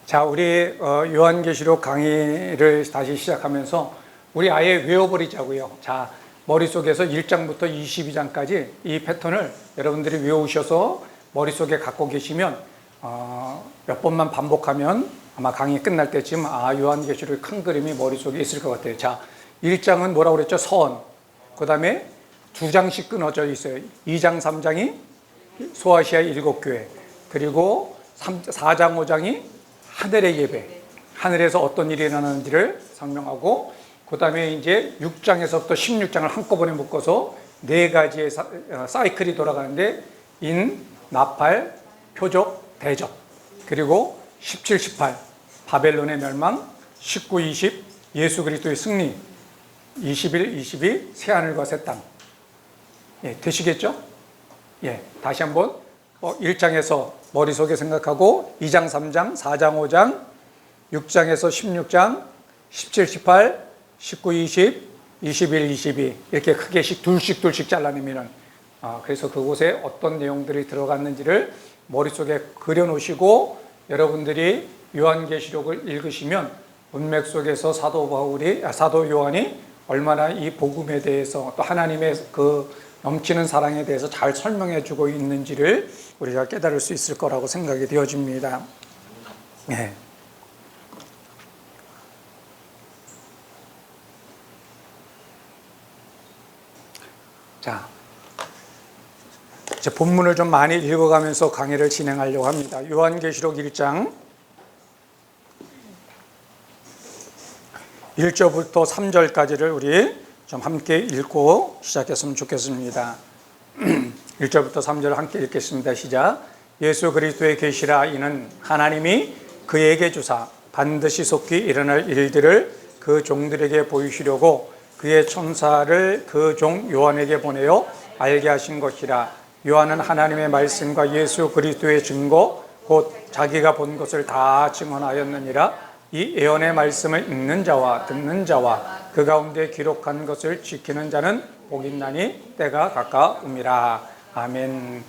자, 우리 요한계시록 강의를 다시 시작하면서 우리 아예 외워버리자고요. 자, 머릿속에서 1장부터 22장까지 이 패턴을 여러분들이 외우셔서 머릿속에 갖고 계시면 몇 번만 반복하면 아마 강의 끝날 때쯤 요한계시록의 큰 그림이 머릿속에 있을 것 같아요. 자, 1장은 뭐라고 그랬죠? 선. 그 다음에 2장씩 끊어져 있어요. 2장, 3장이 소아시아의 7교회. 그리고 4장, 5장이 하늘의 예배, 하늘에서 어떤 일이 일어나는지를 설명하고, 그 다음에 이제 6장에서부터 16장을 한꺼번에 묶어서 4가지의 사이클이 돌아가는데, 인, 나팔, 표적, 대적, 그리고 17, 18 바벨론의 멸망, 19, 20 예수 그리스도의 승리, 21, 22 새하늘과 새 땅. 예, 되시겠죠? 예, 다시 한번 1장에서 머릿속에 생각하고 2장, 3장, 4장, 5장, 6장에서 16장, 17, 18, 19, 20, 21, 22 이렇게 크게씩 둘씩 잘라내면은 그래서 그곳에 어떤 내용들이 들어갔는지를 머릿속에 그려놓으시고 여러분들이 요한계시록을 읽으시면 문맥 속에서 사도 요한이 얼마나 이 복음에 대해서 또 하나님의 그 넘치는 사랑에 대해서 잘 설명해 주고 있는지를 우리가 깨달을 수 있을 거라고 생각이 되어집니다. 네. 자, 이제 본문을 좀 많이 읽어가면서 강의를 진행하려고 합니다. 요한계시록 1장 1절부터 3절까지를 우리 좀 함께 읽고 시작했으면 좋겠습니다. 1절부터 3절 함께 읽겠습니다. 시작. 예수 그리스도의 계시라. 이는 하나님이 그에게 주사 반드시 속히 일어날 일들을 그 종들에게 보이시려고 그의 천사를 그 종 요한에게 보내어 알게 하신 것이라. 요한은 하나님의 말씀과 예수 그리스도의 증거 곧 자기가 본 것을 다 증언하였느니라. 이 예언의 말씀을 읽는 자와 듣는 자와 그 가운데 기록한 것을 지키는 자는 복 있나니 때가 가까움이라. 아멘.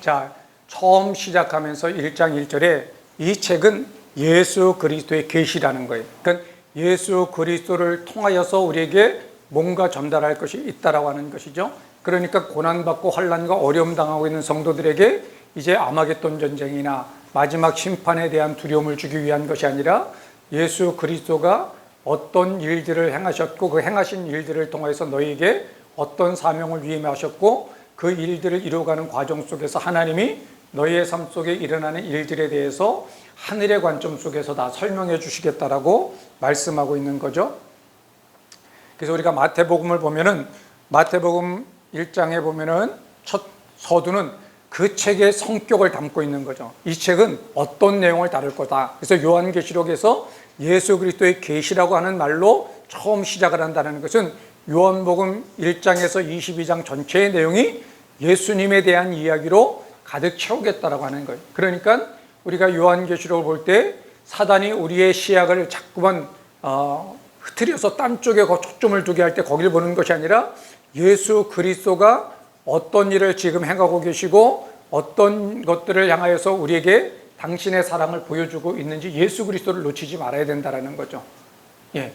자, 처음 시작하면서 1장 1절에 이 책은 예수 그리스도의 계시라는 거예요. 그러니까 예수 그리스도를 통하여서 우리에게 뭔가 전달할 것이 있다라고 하는 것이죠. 그러니까 고난받고 환난과 어려움 당하고 있는 성도들에게 이제 아마겟돈 전쟁이나 마지막 심판에 대한 두려움을 주기 위한 것이 아니라 예수 그리스도가 어떤 일들을 행하셨고 그 행하신 일들을 통해서 너희에게 어떤 사명을 위임하셨고 그 일들을 이루어가는 과정 속에서 하나님이 너희의 삶 속에 일어나는 일들에 대해서 하늘의 관점 속에서 다 설명해 주시겠다라고 말씀하고 있는 거죠. 그래서 우리가 마태복음을 보면은 마태복음 1장에 보면은 첫 서두는 그 책의 성격을 담고 있는 거죠. 이 책은 어떤 내용을 다룰 거다. 그래서 요한계시록에서 예수 그리스도의 계시라고 하는 말로 처음 시작을 한다는 것은 요한복음 1장에서 22장 전체의 내용이 예수님에 대한 이야기로 가득 채우겠다라고 하는 거예요. 그러니까 우리가 요한계시록을 볼 때 사단이 우리의 시야를 자꾸만 흐트려서 딴 쪽에 초점을 두게 할 때 거기를 보는 것이 아니라 예수 그리스도가 어떤 일을 지금 행하고 계시고 어떤 것들을 향하여서 우리에게 당신의 사랑을 보여주고 있는지 예수 그리스도를 놓치지 말아야 된다는 거죠. 예.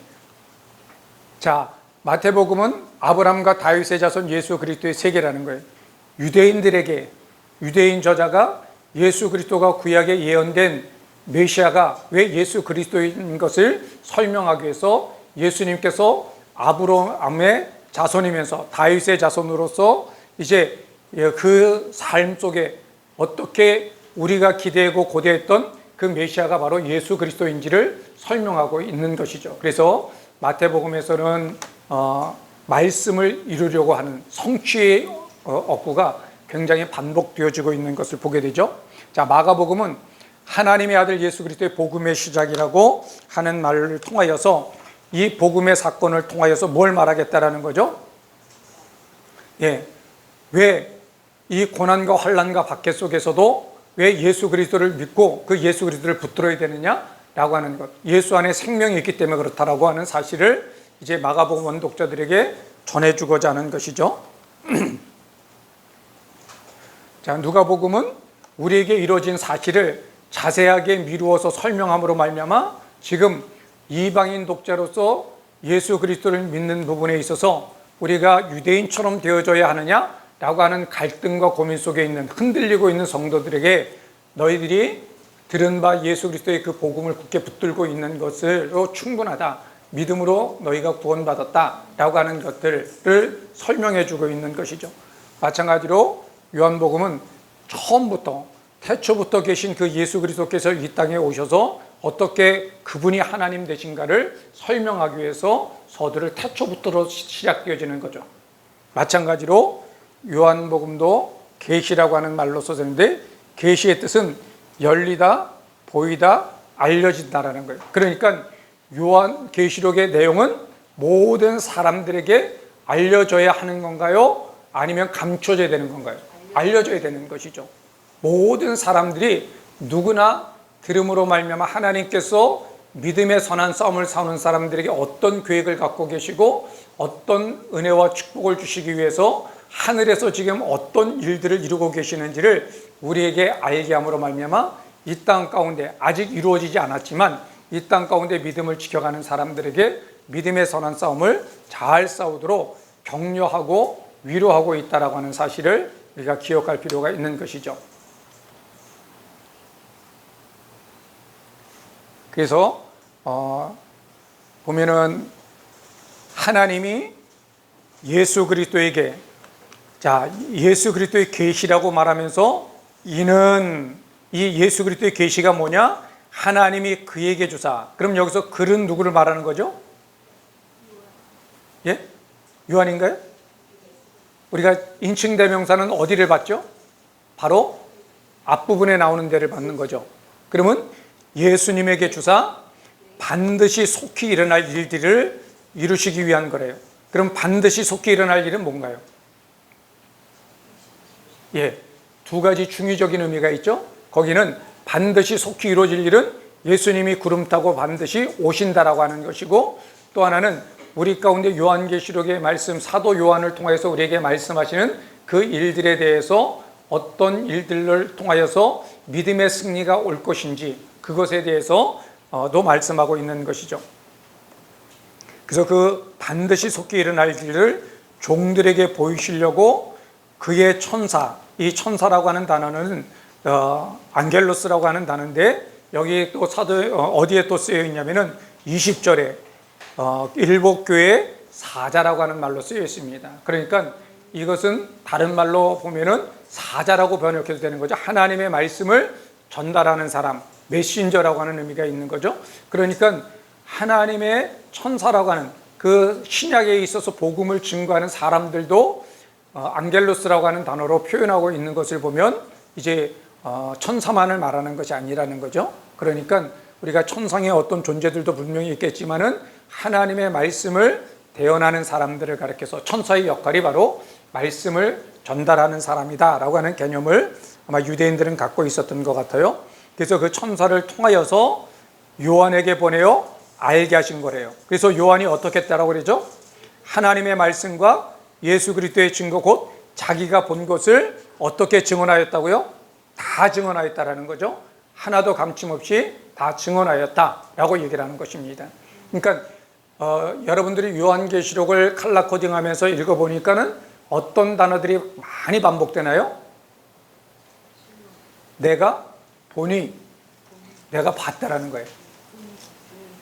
자, 마태복음은 아브라함과 다윗의 자손 예수 그리스도의 세계라는 거예요. 유대인들에게 유대인 저자가 예수 그리스도가 구약에 예언된 메시아가 왜 예수 그리스도인 것을 설명하기 위해서 예수님께서 아브라함의 자손이면서 다윗의 자손으로서 이제 그 삶 속에 어떻게 우리가 기대하고 고대했던 그 메시아가 바로 예수 그리스도인지를 설명하고 있는 것이죠. 그래서 마태복음에서는 말씀을 이루려고 하는 성취의 억구가 굉장히 반복되어지고 있는 것을 보게 되죠. 자, 마가복음은 하나님의 아들 예수 그리스도의 복음의 시작이라고 하는 말을 통하여서 이 복음의 사건을 통하여서 뭘 말하겠다라는 거죠? 예. 왜 이 고난과 환난과 박해 속에서도 왜 예수 그리스도를 믿고 그 예수 그리스도를 붙들어야 되느냐라고 하는 것. 예수 안에 생명이 있기 때문에 그렇다라고 하는 사실을 이제 마가복음 원독자들에게 전해주고자 하는 것이죠. 자, 누가복음은 우리에게 이루어진 사실을 자세하게 미루어서 설명함으로 말미암아 지금 이방인 독자로서 예수 그리스도를 믿는 부분에 있어서 우리가 유대인처럼 되어져야 하느냐라고 하는 갈등과 고민 속에 있는 흔들리고 있는 성도들에게 너희들이 들은 바 예수 그리스도의 그 복음을 굳게 붙들고 있는 것으로 충분하다, 믿음으로 너희가 구원받았다라고 하는 것들을 설명해 주고 있는 것이죠. 마찬가지로 요한복음은 처음부터 태초부터 계신 그 예수 그리스도께서 이 땅에 오셔서 어떻게 그분이 하나님 되신가를 설명하기 위해서 서두를 태초부터로 시작되어지는 거죠. 마찬가지로 요한복음도 계시라고 하는 말로 써졌는데, 계시의 뜻은 열리다, 보이다, 알려진다라는 거예요. 그러니까 요한 계시록의 내용은 모든 사람들에게 알려져야 하는 건가요? 아니면 감춰져야 되는 건가요? 알려져야 되는 것이죠. 모든 사람들이 누구나 들음으로 말미암아 하나님께서 믿음의 선한 싸움을 싸우는 사람들에게 어떤 계획을 갖고 계시고 어떤 은혜와 축복을 주시기 위해서 하늘에서 지금 어떤 일들을 이루고 계시는지를 우리에게 알게 함으로 말미암아 이 땅 가운데 아직 이루어지지 않았지만 이 땅 가운데 믿음을 지켜가는 사람들에게 믿음의 선한 싸움을 잘 싸우도록 격려하고 위로하고 있다라고 하는 사실을 우리가 기억할 필요가 있는 것이죠. 그래서 보면은 하나님이 예수 그리스도에게, 자, 예수 그리스도의 계시라고 말하면서 이는 이 예수 그리스도의 계시가 뭐냐? 하나님이 그에게 주사. 그럼 여기서 그는 누구를 말하는 거죠? 예? 요한인가요? 우리가 인칭 대명사는 어디를 받죠? 바로 앞부분에 나오는 데를 받는 거죠. 그러면 예수님에게 주사 반드시 속히 일어날 일들을 이루시기 위한 거래요. 그럼 반드시 속히 일어날 일은 뭔가요? 예, 두 가지 중의적인 의미가 있죠. 거기는 반드시 속히 이루어질 일은 예수님이 구름 타고 반드시 오신다라고 하는 것이고, 또 하나는 우리 가운데 요한계시록의 말씀, 사도 요한을 통해서 우리에게 말씀하시는 그 일들에 대해서 어떤 일들을 통하여서 믿음의 승리가 올 것인지 그것에 대해서도 말씀하고 있는 것이죠. 그래서 그 반드시 속히 일어날 일을 종들에게 보이시려고 그의 천사, 이 천사라고 하는 단어는 안겔로스라고 하는 단어인데, 여기 또 어디에 또 쓰여 있냐면은 20절에 일곱 교회의 사자라고 하는 말로 쓰여 있습니다. 그러니까 이것은 다른 말로 보면은 사자라고 번역해도 되는 거죠. 하나님의 말씀을 전달하는 사람, 메신저라고 하는 의미가 있는 거죠. 그러니까 하나님의 천사라고 하는 그 신약에 있어서 복음을 증거하는 사람들도 안겔로스라고 하는 단어로 표현하고 있는 것을 보면 이제 천사만을 말하는 것이 아니라는 거죠. 그러니까 우리가 천상의 어떤 존재들도 분명히 있겠지만은 하나님의 말씀을 대언하는 사람들을 가리켜서 천사의 역할이 바로 말씀을 전달하는 사람이다라고 하는 개념을 아마 유대인들은 갖고 있었던 것 같아요. 그래서 그 천사를 통하여서 요한에게 보내어 알게 하신 거래요. 그래서 요한이 어떻게 했다라고 그러죠? 하나님의 말씀과 예수 그리스도의 증거 곧 자기가 본 것을 어떻게 증언하였다고요? 다 증언하였다라는 거죠. 하나도 감침없이 다 증언하였다라고 얘기를 하는 것입니다. 그러니까 여러분들이 요한계시록을 칼라 코딩하면서 읽어보니까는 어떤 단어들이 많이 반복되나요? 내가 보니, 내가 봤다라는 거예요.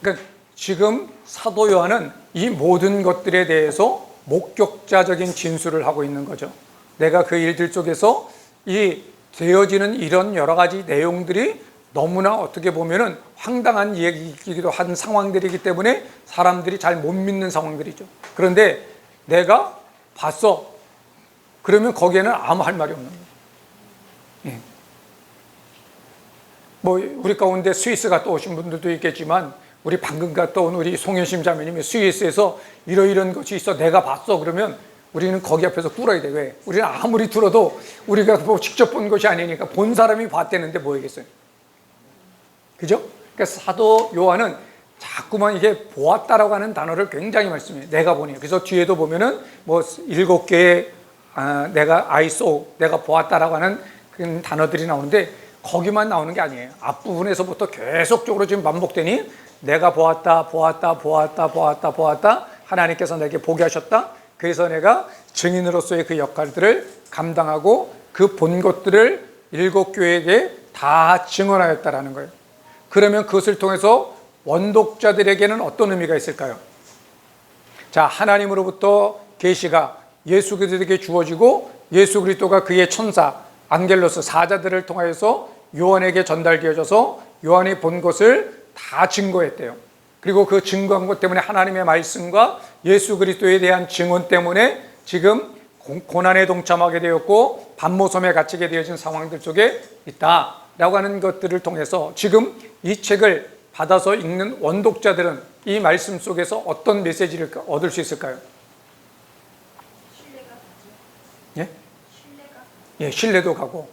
그러니까 지금 사도 요한은 이 모든 것들에 대해서 목격자적인 진술을 하고 있는 거죠. 내가 그 일들 속에서 이 되어지는 이런 여러 가지 내용들이 너무나 어떻게 보면은 황당한 얘기이기도 한 상황들이기 때문에 사람들이 잘 못 믿는 상황들이죠. 그런데 내가 봤어. 그러면 거기에는 아무 할 말이 없는 거예요. 예. 뭐 우리 가운데 스위스 갔다 오신 분들도 있겠지만, 우리 방금 갔다 온 우리 송현심 자매님이 스위스에서 이런 것이 있어 내가 봤어 그러면 우리는 거기 앞에서 꿇어야 돼. 왜? 우리는 아무리 들어도 우리가 뭐 직접 본 것이 아니니까 본 사람이 봤다는데 뭐겠어요? 그죠? 그러니까 사도 요한은 자꾸만 이게 보았다라고 하는 단어를 굉장히 많이 씁니다. 내가 보니. 그래서 뒤에도 보면은 뭐 7개의 내가 I saw, 내가 보았다라고 하는 그런 단어들이 나오는데 거기만 나오는 게 아니에요. 앞부분에서부터 계속적으로 지금 반복되니 내가 보았다, 보았다, 보았다, 보았다, 보았다. 하나님께서 내게 보게 하셨다. 그래서 내가 증인으로서의 그 역할들을 감당하고 그 본 것들을 7교회에게 다 증언하였다라는 거예요. 그러면 그것을 통해서 원독자들에게는 어떤 의미가 있을까요? 자, 하나님으로부터 계시가 예수 그리스도에게 주어지고 예수 그리스도가 그의 천사, 안겔로스, 사자들을 통하여서 요한에게 전달되어져서 요한이 본 것을 다 증거했대요. 그리고 그 증거한 것 때문에 하나님의 말씀과 예수 그리스도에 대한 증언 때문에 지금 고난에 동참하게 되었고 반모섬에 갇히게 되어진 상황들 속에 있다라고 하는 것들을 통해서 지금 이 책을 받아서 읽는 원독자들은 이 말씀 속에서 어떤 메시지를 얻을 수 있을까요? 신뢰가 가죠. 예? 신뢰가. 예, 신뢰도 가고.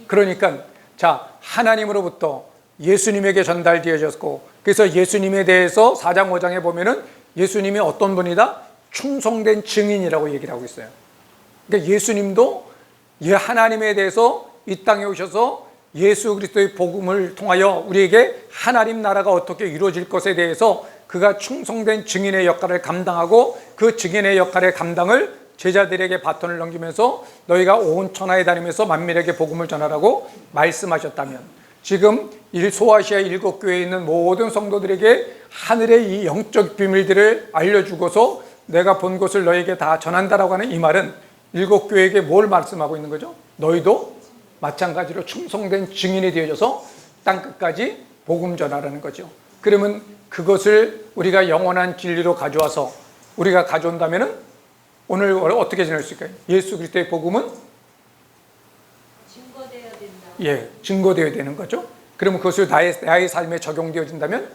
그러니까 자, 하나님으로부터 예수님에게 전달되어졌고, 그래서 예수님에 대해서 4장 5장에 보면은 예수님이 어떤 분이다? 충성된 증인이라고 얘기를 하고 있어요. 그러니까 예수님도 하나님에 대해서 이 땅에 오셔서 예수 그리스도의 복음을 통하여 우리에게 하나님 나라가 어떻게 이루어질 것에 대해서 그가 충성된 증인의 역할을 감당하고 그 증인의 역할의 감당을 제자들에게 바톤을 넘기면서 너희가 온 천하에 다니면서 만민에게 복음을 전하라고 말씀하셨다면, 지금 소아시아 7교회에 있는 모든 성도들에게 하늘의 이 영적 비밀들을 알려주고서 내가 본 것을 너에게 다 전한다라고 하는 이 말은 7교회에게 뭘 말씀하고 있는 거죠? 너희도 마찬가지로 충성된 증인이 되어져서 땅끝까지 복음 전하라는 거죠. 그러면 그것을 우리가 영원한 진리로 가져와서 우리가 가져온다면 오늘 어떻게 지낼 수 있을까요? 예수 그리스도의 복음은 증거되어야 된다. 예, 증거되어야 되는 거죠. 그러면 그것을 나의 삶에 적용되어진다면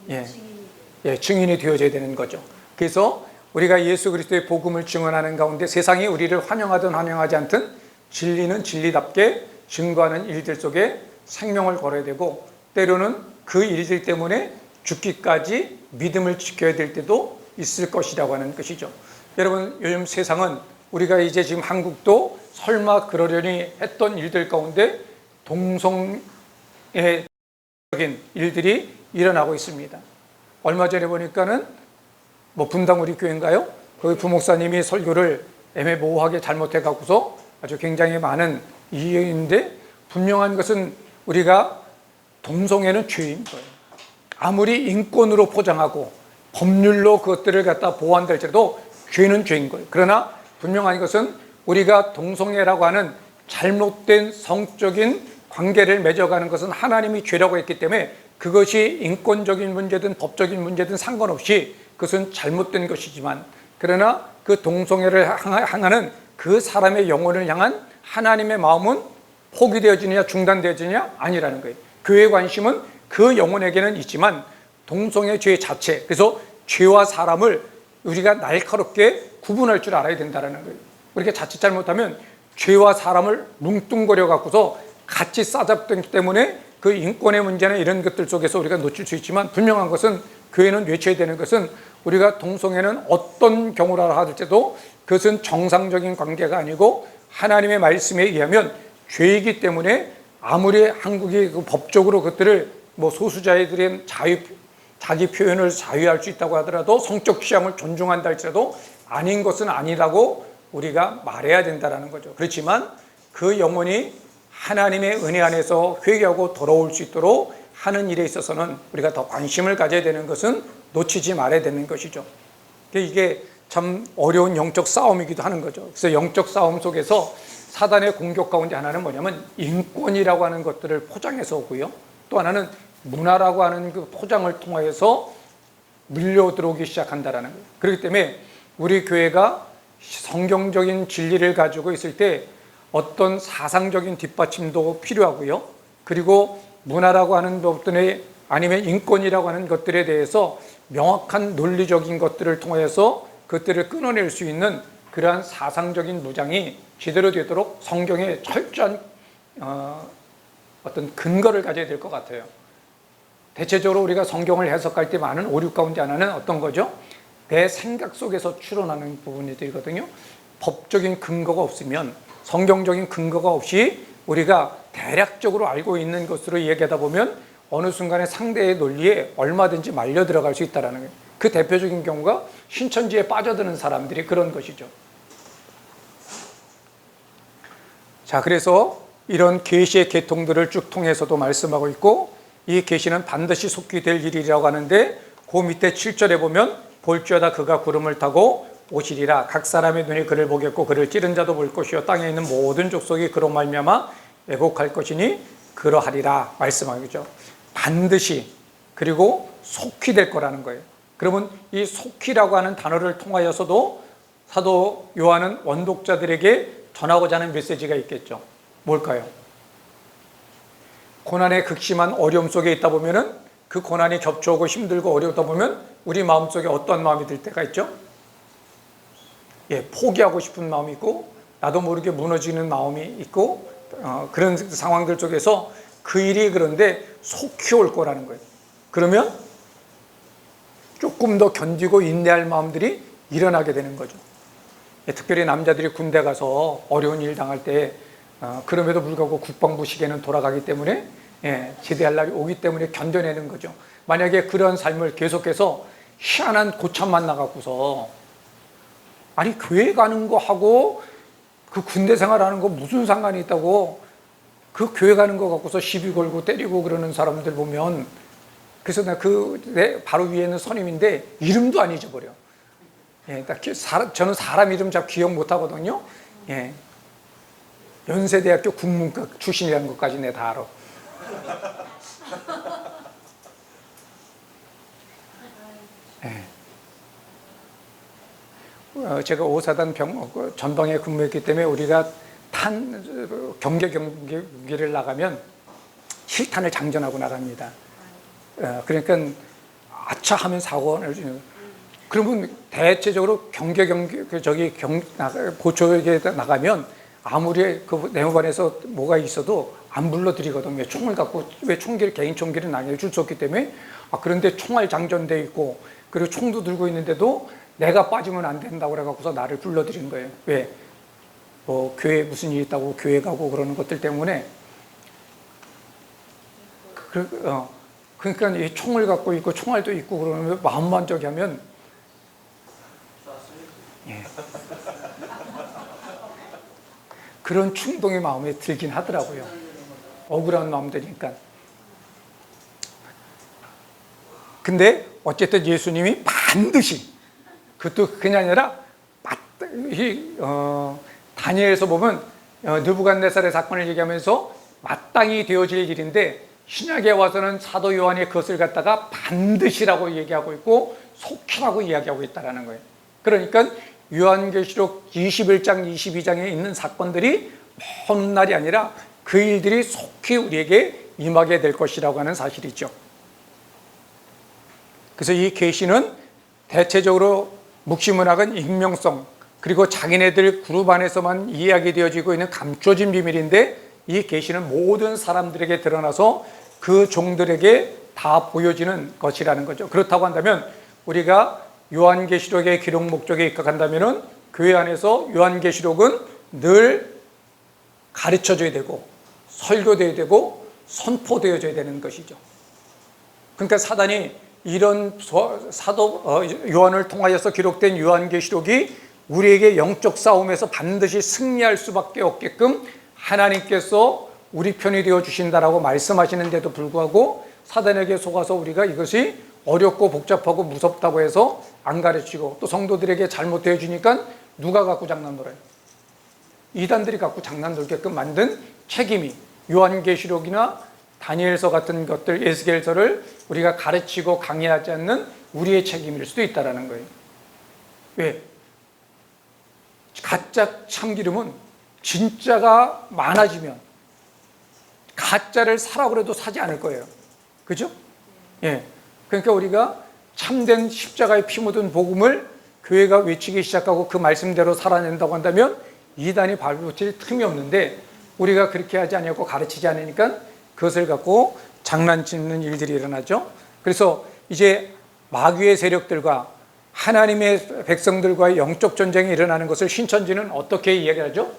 예, 증인이 되어져야 되는 거죠. 그래서 우리가 예수 그리스도의 복음을 증언하는 가운데 세상이 우리를 환영하든 환영하지 않든 진리는 진리답게 증거하는 일들 속에 생명을 걸어야 되고, 때로는 그 일들 때문에 죽기까지 믿음을 지켜야 될 때도 있을 것이라고 하는 것이죠. 여러분, 요즘 세상은 우리가 이제 지금 한국도 설마 그러려니 했던 일들 가운데 동성애 적인 일들이 일어나고 있습니다. 얼마 전에 보니까는 분당 우리 교회인가요? 거기 부목사님이 설교를 애매모호하게 잘못해 갖고서 아주 굉장히 많은 이유인데, 분명한 것은 우리가 동성애는 죄인 거예요. 아무리 인권으로 포장하고 법률로 그것들을 갖다 보호한다 할지라도 죄는 죄인 거예요. 그러나 분명한 것은 우리가 동성애라고 하는 잘못된 성적인 관계를 맺어가는 것은 하나님이 죄라고 했기 때문에 그것이 인권적인 문제든 법적인 문제든 상관없이 그것은 잘못된 것이지만, 그러나 그 동성애를 향하는 그 사람의 영혼을 향한 하나님의 마음은 포기되어지느냐 중단되어지느냐 아니라는 거예요. 교회의 관심은 그 영혼에게는 있지만 동성애 죄 자체, 그래서 죄와 사람을 우리가 날카롭게 구분할 줄 알아야 된다는 거예요. 우리가 자칫 잘못하면 죄와 사람을 뭉뚱거려 갖고서 같이 싸잡기 때문에 그 인권의 문제나 이런 것들 속에서 우리가 놓칠 수 있지만, 분명한 것은 교회는 외쳐야 되는 것은 우리가 동성애는 어떤 경우라 하더라도 그것은 정상적인 관계가 아니고 하나님의 말씀에 의하면 죄이기 때문에 아무리 한국이 그 법적으로 그것들을 소수자들의 자기 표현을 자유할 수 있다고 하더라도 성적 취향을 존중한다 할지라도 아닌 것은 아니라고 우리가 말해야 된다는 거죠. 그렇지만 그 영혼이 하나님의 은혜 안에서 회개하고 돌아올 수 있도록 하는 일에 있어서는 우리가 더 관심을 가져야 되는 것은 놓치지 말아야 되는 것이죠. 이게 참 어려운 영적 싸움이기도 하는 거죠. 그래서 영적 싸움 속에서 사단의 공격 가운데 하나는 뭐냐면 인권이라고 하는 것들을 포장해서 오고요. 또 하나는 문화라고 하는 그 포장을 통하여서 밀려 들어오기 시작한다는 거예요. 그렇기 때문에 우리 교회가 성경적인 진리를 가지고 있을 때 어떤 사상적인 뒷받침도 필요하고요. 그리고 문화라고 하는 것들에 아니면 인권이라고 하는 것들에 대해서 명확한 논리적인 것들을 통해서 그것들을 끊어낼 수 있는 그러한 사상적인 무장이 제대로 되도록 성경에 철저한 어떤 근거를 가져야 될 것 같아요. 대체적으로 우리가 성경을 해석할 때 많은 오류 가운데 하나는 어떤 거죠? 내 생각 속에서 추론하는 부분이거든요. 법적인 근거가 없으면, 성경적인 근거가 없이 우리가 대략적으로 알고 있는 것으로 이야기하다 보면 어느 순간에 상대의 논리에 얼마든지 말려 들어갈 수 있다는 거예요. 그 대표적인 경우가 신천지에 빠져드는 사람들이 그런 것이죠. 자, 그래서 이런 계시의 계통들을 쭉 통해서도 말씀하고 있고, 이 계시는 반드시 속히 될 일이라고 하는데, 그 밑에 7절에 보면 볼지어다 그가 구름을 타고 오시리라. 각 사람의 눈이 그를 보겠고 그를 찌른 자도 볼 것이요 땅에 있는 모든 족속이 그로 말미암아 애곡할 것이니 그러하리라 말씀하겠죠. 반드시, 그리고 속히 될 거라는 거예요. 그러면 이 속히라고 하는 단어를 통하여서도 사도 요한은 원독자들에게 전하고자 하는 메시지가 있겠죠. 뭘까요? 고난의 극심한 어려움 속에 있다 보면은, 그 고난이 겹쳐오고 힘들고 어려우다 보면 우리 마음속에 어떤 마음이 들 때가 있죠? 포기하고 싶은 마음이 있고, 나도 모르게 무너지는 마음이 있고, 그런 상황들 속에서 그 일이 그런데 속히 올 거라는 거예요. 그러면 조금 더 견디고 인내할 마음들이 일어나게 되는 거죠. 특별히 남자들이 군대 가서 어려운 일 당할 때, 그럼에도 불구하고 국방부 시계는 돌아가기 때문에, 제대할 날이 오기 때문에 견뎌내는 거죠. 만약에 그런 삶을 계속해서 희한한 고참만 나가고서, 아니 교회 가는 거 하고 그 군대 생활하는 거 무슨 상관이 있다고, 그 교회 가는 거 갖고서 시비 걸고 때리고 그러는 사람들 보면, 그래서 내 바로 위에 있는 선임인데 이름도 안 잊어버려. 저는 사람 이름 잘 기억 못 하거든요. 연세대학교 국문과 출신이라는 것까지 내가 다 알아. 제가 오사단 전방에 근무했기 때문에 우리가 경계 경기를 나가면 실탄을 장전하고 나갑니다. 그러니까 아차 하면 사고를, 그러면 대체적으로 보초에 나가면 아무리 그 네모반에서 뭐가 있어도 안 불러드리거든요. 총을 갖고, 왜 총기를, 개인 총기를 나눠줄 수 없기 때문에. 그런데 총알 장전돼 있고, 그리고 총도 들고 있는데도 내가 빠지면 안 된다고 그래갖고서 나를 불러드리는 거예요. 왜? 교회에 무슨 일이 있다고 교회 가고 그러는 것들 때문에. 그러니까 이 총을 갖고 있고 총알도 있고 그러면 마음만 저기 하면, 그런 충동이 마음에 들긴 하더라고요. 억울한 마음들이니까. 근데 어쨌든 예수님이 반드시, 그것도 그냥 아니라 다니엘에서 보면 느부갓네살의 사건을 얘기하면서 마땅히 되어질 일인데, 신약에 와서는 사도 요한이 그것을 갖다가 반드시라고 얘기하고 있고 속히라고 이야기하고 있다는 거예요. 그러니까 요한계시록 21장, 22장에 있는 사건들이 먼 날이 아니라 그 일들이 속히 우리에게 임하게 될 것이라고 하는 사실이죠. 그래서 이 계시는 대체적으로 묵시문학은 익명성, 그리고 자기네들 그룹 안에서만 이야기되어지고 있는 감춰진 비밀인데, 이 계시는 모든 사람들에게 드러나서 그 종들에게 다 보여지는 것이라는 거죠. 그렇다고 한다면 우리가 요한계시록의 기록 목적에 입각한다면 교회 안에서 요한계시록은 늘 가르쳐줘야 되고 설교되어야 되고 선포되어져야 되는 것이죠. 그러니까 사단이 이런 사도 요한을 통하여서 기록된 요한계시록이 우리에게 영적 싸움에서 반드시 승리할 수밖에 없게끔 하나님께서 우리 편이 되어 주신다라고 말씀하시는데도 불구하고 사단에게 속아서 우리가 이것이 어렵고 복잡하고 무섭다고 해서 안 가르치고, 또 성도들에게 잘못되어 주니까 누가 갖고 장난 놀아요? 이단들이 갖고 장난 놀게끔 만든 책임이, 요한계시록이나 다니엘서 같은 것들, 에스겔서를 우리가 가르치고 강의하지 않는 우리의 책임일 수도 있다는 거예요. 왜? 가짜 참기름은 진짜가 많아지면 가짜를 사라고 해도 사지 않을 거예요. 그죠? 그러니까 우리가 참된 십자가의 피 묻은 복음을 교회가 외치기 시작하고 그 말씀대로 살아낸다고 한다면 이단이 발붙일 틈이 없는데, 우리가 그렇게 하지 않고 가르치지 않으니까 그것을 갖고 장난치는 일들이 일어나죠. 그래서 이제 마귀의 세력들과 하나님의 백성들과의 영적 전쟁이 일어나는 것을 신천지는 어떻게 이야기하죠?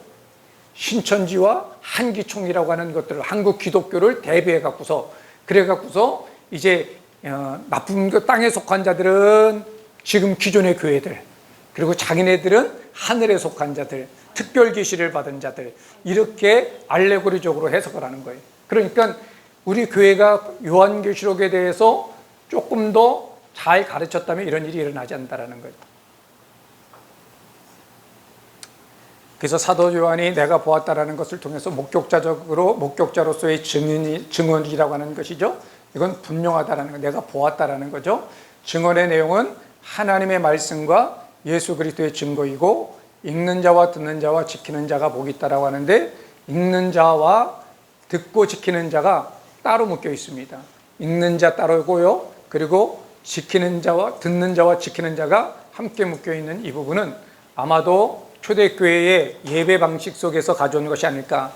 신천지와 한기총이라고 하는 것들을 한국 기독교를 대비해 갖고서 그래 갖고서 이제 나쁜 그 땅에 속한 자들은 지금 기존의 교회들, 그리고 자기네들은 하늘에 속한 자들, 특별 계시를 받은 자들, 이렇게 알레고리적으로 해석을 하는 거예요. 그러니까 우리 교회가 요한계시록에 대해서 조금 더 잘 가르쳤다면 이런 일이 일어나지 않는다는 거예요. 그래서 사도 요한이 내가 보았다라는 것을 통해서 목격자로서의 증언이라고 하는 것이죠. 이건 분명하다라는 거, 내가 보았다라는 거죠. 증언의 내용은 하나님의 말씀과 예수 그리스도의 증거이고, 읽는 자와 듣는 자와 지키는 자가 복이 있다라고 하는데, 읽는 자와 듣고 지키는 자가 따로 묶여 있습니다. 읽는 자 따로고요. 그리고 지키는 자와 듣는 자와 지키는 자가 함께 묶여 있는 이 부분은 아마도 초대교회의 예배 방식 속에서 가져온 것이 아닐까.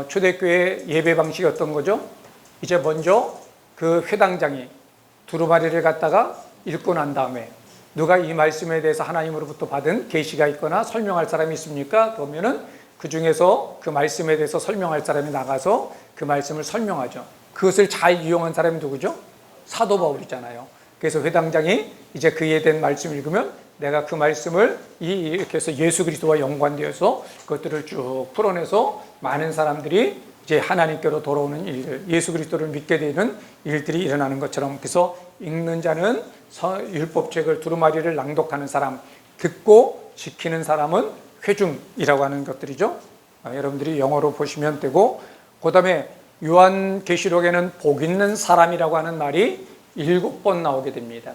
초대교회의 예배 방식이 어떤 거죠? 이제 먼저 그 회당장이 두루마리를 갖다가 읽고 난 다음에 누가 이 말씀에 대해서 하나님으로부터 받은 계시가 있거나 설명할 사람이 있습니까? 그러면은 그 중에서 그 말씀에 대해서 설명할 사람이 나가서 그 말씀을 설명하죠. 그것을 잘 이용한 사람이 누구죠? 사도 바울이잖아요. 그래서 회당장이 이제 그에 대한 말씀을 읽으면 내가 그 말씀을 이렇게 해서 예수 그리스도와 연관되어서 그것들을 쭉 풀어내서 많은 사람들이 이제 하나님께로 돌아오는 일들, 예수 그리스도를 믿게 되는 일들이 일어나는 것처럼, 그래서 읽는 자는 율법책을 두루마리를 낭독하는 사람, 듣고 지키는 사람은 회중이라고 하는 것들이죠. 여러분들이 영어로 보시면 되고, 그 다음에 요한계시록에는 복 있는 사람이라고 하는 말이 7번 나오게 됩니다.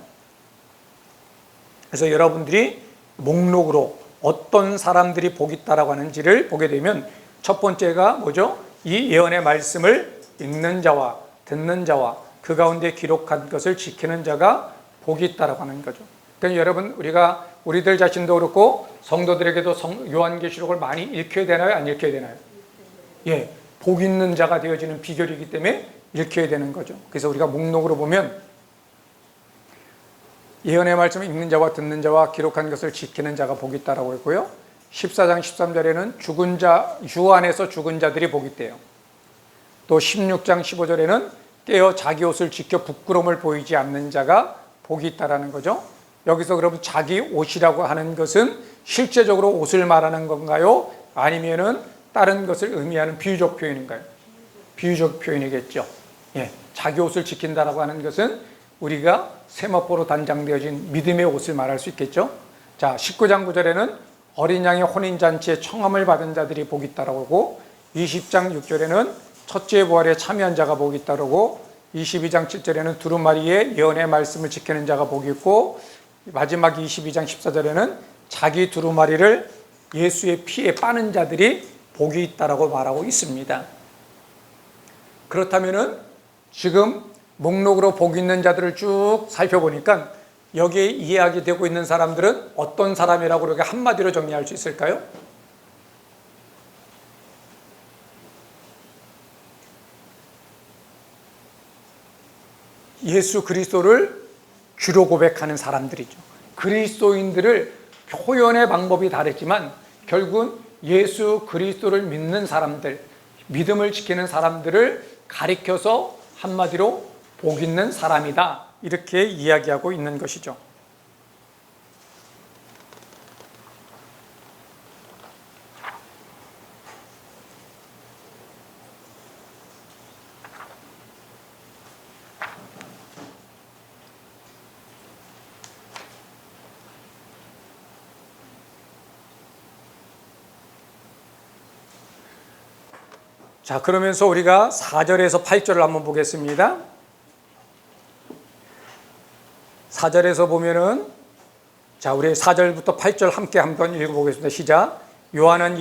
그래서 여러분들이 목록으로 어떤 사람들이 복 있다라고 하는지를 보게 되면 첫 번째가 뭐죠? 이 예언의 말씀을 읽는 자와 듣는 자와 그 가운데 기록한 것을 지키는 자가 복이 있다라고 하는 거죠. 그러니까 여러분, 우리들 자신도 그렇고 성도들에게도 요한계시록을 많이 읽혀야 되나요? 안 읽혀야 되나요? 예, 복 있는 자가 되어지는 비결이기 때문에 읽혀야 되는 거죠. 그래서 우리가 목록으로 보면 예언의 말씀을 읽는 자와 듣는 자와 기록한 것을 지키는 자가 복이 있다라고 했고요. 14장 13절에는 죽은 자, 주 안에서 죽은 자들이 복이 있대요. 또 16장 15절에는 깨어 자기 옷을 지켜 부끄러움을 보이지 않는 자가 복이 있다라는 거죠. 여기서 그러면 자기 옷이라고 하는 것은 실제적으로 옷을 말하는 건가요? 아니면은 다른 것을 의미하는 비유적 표현인가요? 비유적 표현이겠죠. 예, 자기 옷을 지킨다라고 하는 것은 우리가 세마포로 단장되어진 믿음의 옷을 말할 수 있겠죠. 자, 19장 9절에는 어린 양의 혼인잔치에 청함을 받은 자들이 복이 있다라고 하고, 20장 6절에는 첫째 부활에 참여한 자가 복이 있다라고, 22장 7절에는 두루마리의 예언의 말씀을 지키는 자가 복이 있고, 마지막 22장 14절에는 자기 두루마리를 예수의 피에 빠는 자들이 복이 있다라고 말하고 있습니다. 그렇다면은 지금 목록으로 복 있는 자들을 쭉 살펴보니까 여기에 이야기되고 있는 사람들은 어떤 사람이라고 이렇게 한마디로 정리할 수 있을까요? 예수 그리스도를 주로 고백하는 사람들이죠. 그리스도인들을 표현의 방법이 다르지만 결국은 예수 그리스도를 믿는 사람들, 믿음을 지키는 사람들을 가리켜서 한마디로 복 있는 사람이다, 이렇게 이야기하고 있는 것이죠. 자, 그러면서 우리가 4절에서 8절을 한번 보겠습니다. 4절에서 보면은, 자, 우리 4절부터 8절 함께 한번 읽어보겠습니다. 시작. 요한은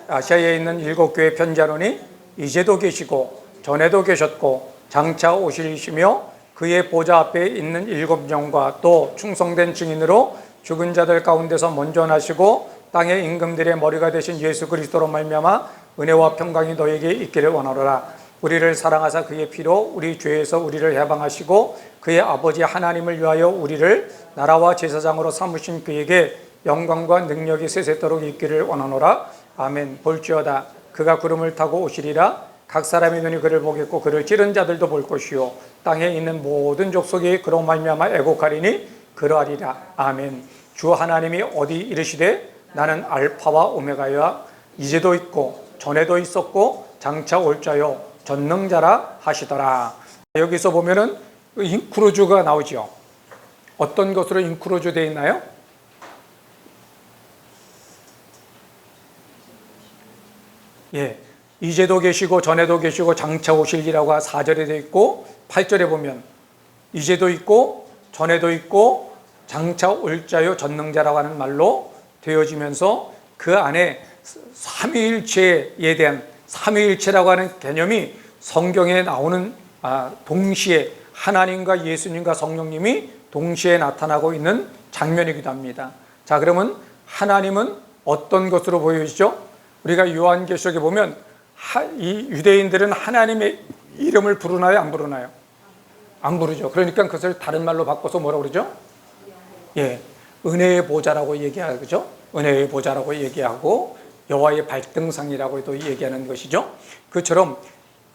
아시아에 있는 7교회 편지하노니 이제도 계시고 전에도 계셨고 장차 오실이시며 그의 보좌 앞에 있는 7영과 또 충성된 증인으로 죽은 자들 가운데서 먼저 나시고 땅의 임금들의 머리가 되신 예수 그리스도로 말미암아 은혜와 평강이 너에게 있기를 원하노라. 우리를 사랑하사 그의 피로 우리 죄에서 우리를 해방하시고 그의 아버지 하나님을 위하여 우리를 나라와 제사장으로 삼으신 그에게 영광과 능력이 세세토록 있기를 원하노라. 아멘. 볼지어다 그가 구름을 타고 오시리라. 각 사람의 눈이 그를 보겠고 그를 찌른 자들도 볼 것이요 땅에 있는 모든 족속이 그로 말미암아 애곡하리니 그러하리라. 아멘. 주 하나님이 어디 이르시되 나는 알파와 오메가야 이제도 있고 전에도 있었고 장차 올 자요 전능자라 하시더라. 여기서 보면은 인크루즈가 나오죠. 어떤 것으로 인크루즈 되어 있나요? 예, 이제도 계시고 전에도 계시고 장차 오실이라고 4절에 되어 있고 8절에 보면 이제도 있고 전에도 있고 장차 올 자요 전능자라고 하는 말로 되어지면서 그 안에 삼위일체에 대한 삼위일체라고 하는 개념이 성경에 나오는 동시에 하나님과 예수님과 성령님이 동시에 나타나고 있는 장면이기도 합니다. 자, 그러면 하나님은 어떤 것으로 보여지죠? 우리가 요한계시록에 보면 이 유대인들은 하나님의 이름을 부르나요? 안 부르나요? 안 부르죠. 그러니까 그것을 다른 말로 바꿔서 뭐라고 그러죠? 예, 은혜의 보좌라고 얘기하죠. 은혜의 보좌라고 얘기하고 여호와의 발등상이라고도 얘기하는 것이죠. 그처럼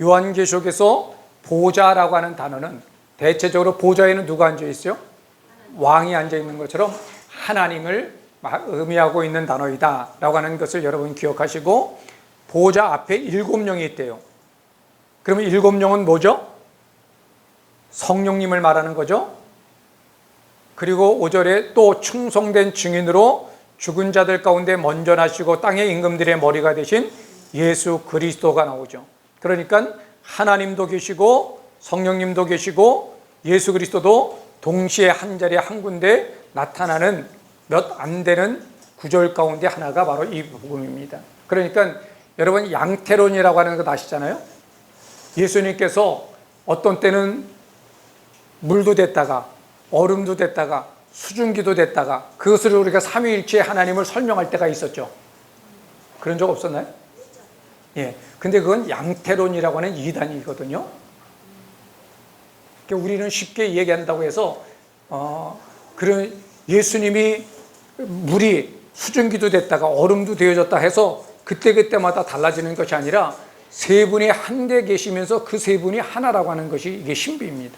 요한계시록에서 보좌라고 하는 단어는 대체적으로 보좌에는 누가 앉아 있어요? 왕이 앉아 있는 것처럼 하나님을 의미하고 있는 단어이다 라고 하는 것을 여러분 기억하시고, 보좌 앞에 7명이 있대요. 그러면 7명은 뭐죠? 성령님을 말하는 거죠. 그리고 5절에 또 충성된 증인으로 죽은 자들 가운데 먼저 나시고 땅의 임금들의 머리가 되신 예수 그리스도가 나오죠. 그러니까 하나님도 계시고 성령님도 계시고 예수 그리스도도 동시에 한 자리에 한 군데 나타나는 몇 안 되는 구절 가운데 하나가 바로 이 복음입니다. 그러니까 여러분 양태론이라고 하는 거 아시잖아요. 예수님께서 어떤 때는 물도 됐다가 얼음도 됐다가 수증기도 됐다가 그것을 우리가 삼위일체의 하나님을 설명할 때가 있었죠. 그런 적 없었나요? 예. 근데 그건 양태론이라고 하는 이단이거든요. 우리는 쉽게 얘기한다고 해서 그런 예수님이 물이 수증기도 됐다가 얼음도 되어졌다 해서 그때그때마다 달라지는 것이 아니라 세 분이 한데 계시면서 그 세 분이 하나라고 하는 것이 이게 신비입니다.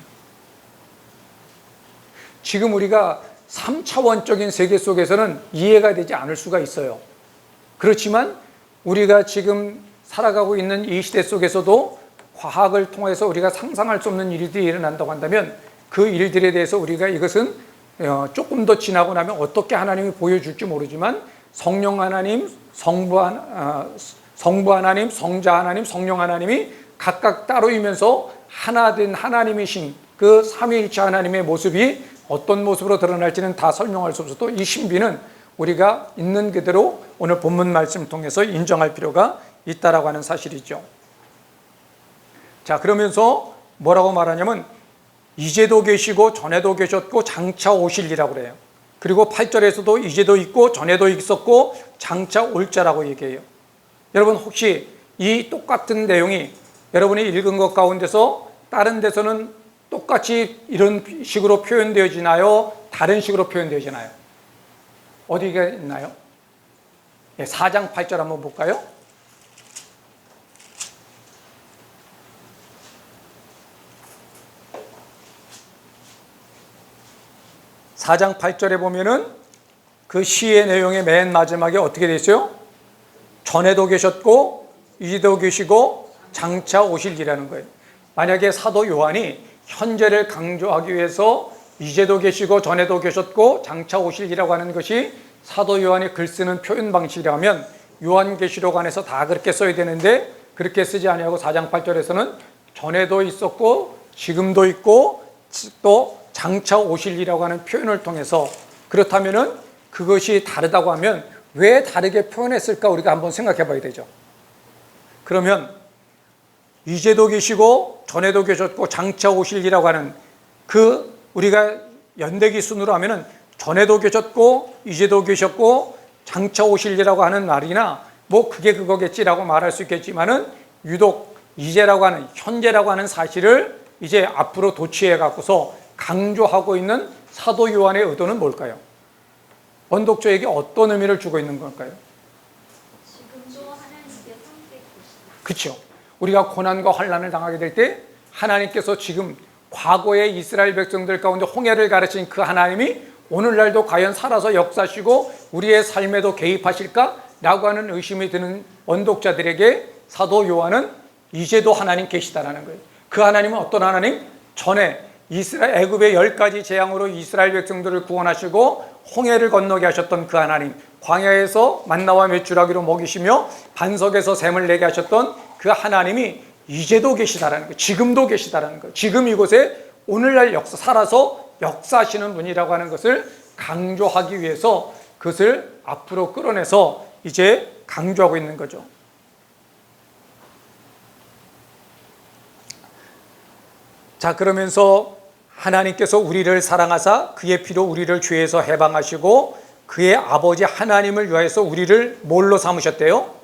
지금 우리가 3차원적인 세계 속에서는 이해가 되지 않을 수가 있어요. 그렇지만 우리가 지금 살아가고 있는 이 시대 속에서도 과학을 통해서 우리가 상상할 수 없는 일들이 일어난다고 한다면 그 일들에 대해서 우리가 이것은 조금 더 지나고 나면 어떻게 하나님이 보여줄지 모르지만 성령 하나님, 성부 하나님, 성자 하나님, 성령 하나님이 각각 따로이면서 하나 된 하나님이신 그 삼위일체 하나님의 모습이 어떤 모습으로 드러날지는 다 설명할 수 없어도 이 신비는 우리가 있는 그대로 오늘 본문 말씀을 통해서 인정할 필요가 있다라고 하는 사실이죠. 자, 그러면서 뭐라고 말하냐면 이제도 계시고 전에도 계셨고 장차 오실이라고 그래요. 그리고 8절에서도 이제도 있고 전에도 있었고 장차 올 자라고 얘기해요. 여러분 혹시 이 똑같은 내용이 여러분이 읽은 것 가운데서 다른 데서는 똑같이 이런 식으로 표현되어지나요? 다른 식으로 표현되어지나요? 어디가 있나요? 4장 8절 한번 볼까요? 사장 8절에 보면은 그 시의 내용의 맨 마지막에 어떻게 되어 있어요? 전에도 계셨고 이제도 계시고 장차 오실이라는 거예요. 만약에 사도 요한이 현재를 강조하기 위해서 이제도 계시고 전에도 계셨고 장차 오실이라고 하는 것이 사도 요한이 글 쓰는 표현 방식이라면 요한계시록 안에서 다 그렇게 써야 되는데 그렇게 쓰지 아니하고 4장 8절에서는 전에도 있었고 지금도 있고 또 장차 오실이라고 하는 표현을 통해서, 그렇다면은 그것이 다르다고 하면 왜 다르게 표현했을까 우리가 한번 생각해 봐야 되죠. 그러면 이제도 계시고 전에도 계셨고 장차 오실이라고 하는 그 우리가 연대기 순으로 하면은 전에도 계셨고 이제도 계셨고 장차 오실이라고 하는 말이나 뭐 그게 그거겠지라고 말할 수 있겠지만은 유독 이제라고 하는 현재라고 하는 사실을 이제 앞으로 도취해 갖고서 강조하고 있는 사도 요한의 의도는 뭘까요? 원독자에게 어떤 의미를 주고 있는 걸까요? 지금도 하나님께 함께 계시다. 그렇죠. 우리가 고난과 환난을 당하게 될 때 하나님께서 지금 과거의 이스라엘 백성들 가운데 홍해를 가르친 그 하나님이 오늘날도 과연 살아서 역사하시고 우리의 삶에도 개입하실까라고 하는 의심이 드는 원독자들에게 사도 요한은 이제도 하나님 계시다라는 거예요. 그 하나님은 어떤 하나님? 전에 이스라엘 애굽의 10가지 재앙으로 이스라엘 백성들을 구원하시고 홍해를 건너게 하셨던 그 하나님, 광야에서 만나와 메추라기로 먹이시며 반석에서 샘을 내게 하셨던 그 하나님이 이제도 계시다라는 거예요. 지금도 계시다라는 거예요. 지금 이곳에 오늘날 살아서 역사하시는 분이라고 하는 것을 강조하기 위해서 그것을 앞으로 끌어내서 이제 강조하고 있는 거죠. 자, 그러면서 하나님께서 우리를 사랑하사 그의 피로 우리를 죄에서 해방하시고 그의 아버지 하나님을 위하여서 우리를 뭘로 삼으셨대요?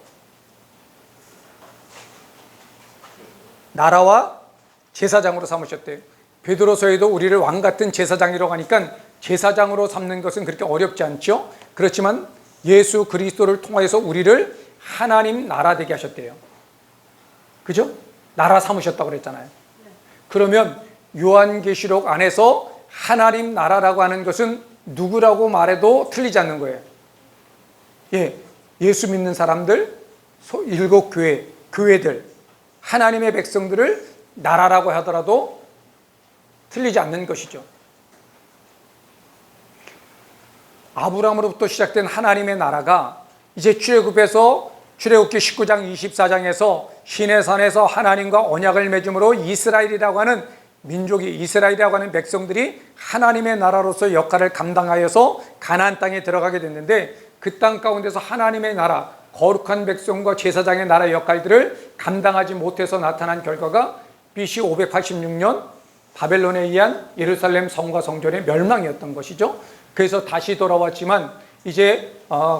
나라와 제사장으로 삼으셨대요. 베드로서에도 우리를 왕같은 제사장이라고 하니까 제사장으로 삼는 것은 그렇게 어렵지 않죠. 그렇지만 예수 그리스도를 통하여서 우리를 하나님 나라 되게 하셨대요. 그죠? 나라 삼으셨다고 그랬잖아요. 그러면 요한계시록 안에서 하나님 나라라고 하는 것은 누구라고 말해도 틀리지 않는 거예요. 예수 믿는 사람들, 7교회, 교회들, 하나님의 백성들을 나라라고 하더라도 틀리지 않는 것이죠. 아브라함으로부터 시작된 하나님의 나라가 이제 출애굽에서 출애굽기 19장 24장에서 시내산에서 하나님과 언약을 맺음으로 이스라엘이라고 하는 민족이, 이스라엘이라고 하는 백성들이 하나님의 나라로서 역할을 감당하여서 가나안 땅에 들어가게 됐는데 그 땅 가운데서 하나님의 나라, 거룩한 백성과 제사장의 나라의 역할들을 감당하지 못해서 나타난 결과가 BC 586년 바벨론에 의한 예루살렘 성과 성전의 멸망이었던 것이죠. 그래서 다시 돌아왔지만 이제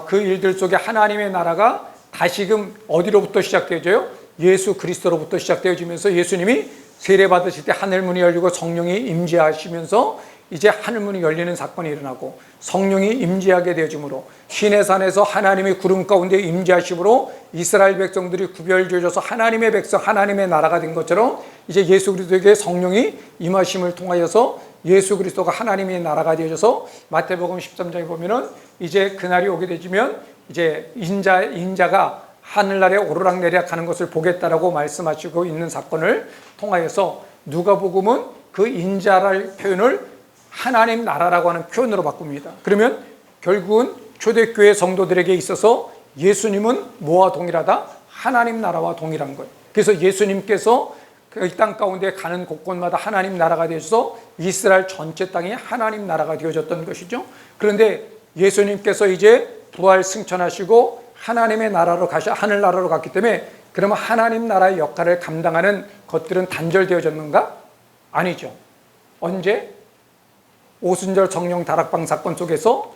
그 일들 속에 하나님의 나라가 다시금 어디로부터 시작되어져요? 예수 그리스도로부터 시작되어지면서 예수님이 세례 받으실 때 하늘문이 열리고 성령이 임재하시면서 이제 하늘문이 열리는 사건이 일어나고 성령이 임재하게 되어지므로 시내산에서 하나님이 구름 가운데 임재하심으로 이스라엘 백성들이 구별되어져서 하나님의 백성, 하나님의 나라가 된 것처럼 이제 예수 그리스도에게 성령이 임하심을 통하여서 예수 그리스도가 하나님의 나라가 되어져서 마태복음 13장에 보면은 이제 그날이 오게 되지면 이제 인자가 하늘나라에 오르락내리락 하는 것을 보겠다라고 말씀하시고 있는 사건을 통하여서 누가복음은 그 인자랄 표현을 하나님 나라라고 하는 표현으로 바꿉니다. 그러면 결국은 초대교회 성도들에게 있어서 예수님은 뭐와 동일하다? 하나님 나라와 동일한 거예요. 그래서 예수님께서 이 땅 가운데 가는 곳곳마다 하나님 나라가 되어서 이스라엘 전체 땅이 하나님 나라가 되어졌던 것이죠. 그런데 예수님께서 이제 부활 승천하시고 하나님의 나라로 하늘나라로 갔기 때문에 그러면 하나님 나라의 역할을 감당하는 것들은 단절되어졌는가? 아니죠. 언제? 오순절 성령 다락방 사건 속에서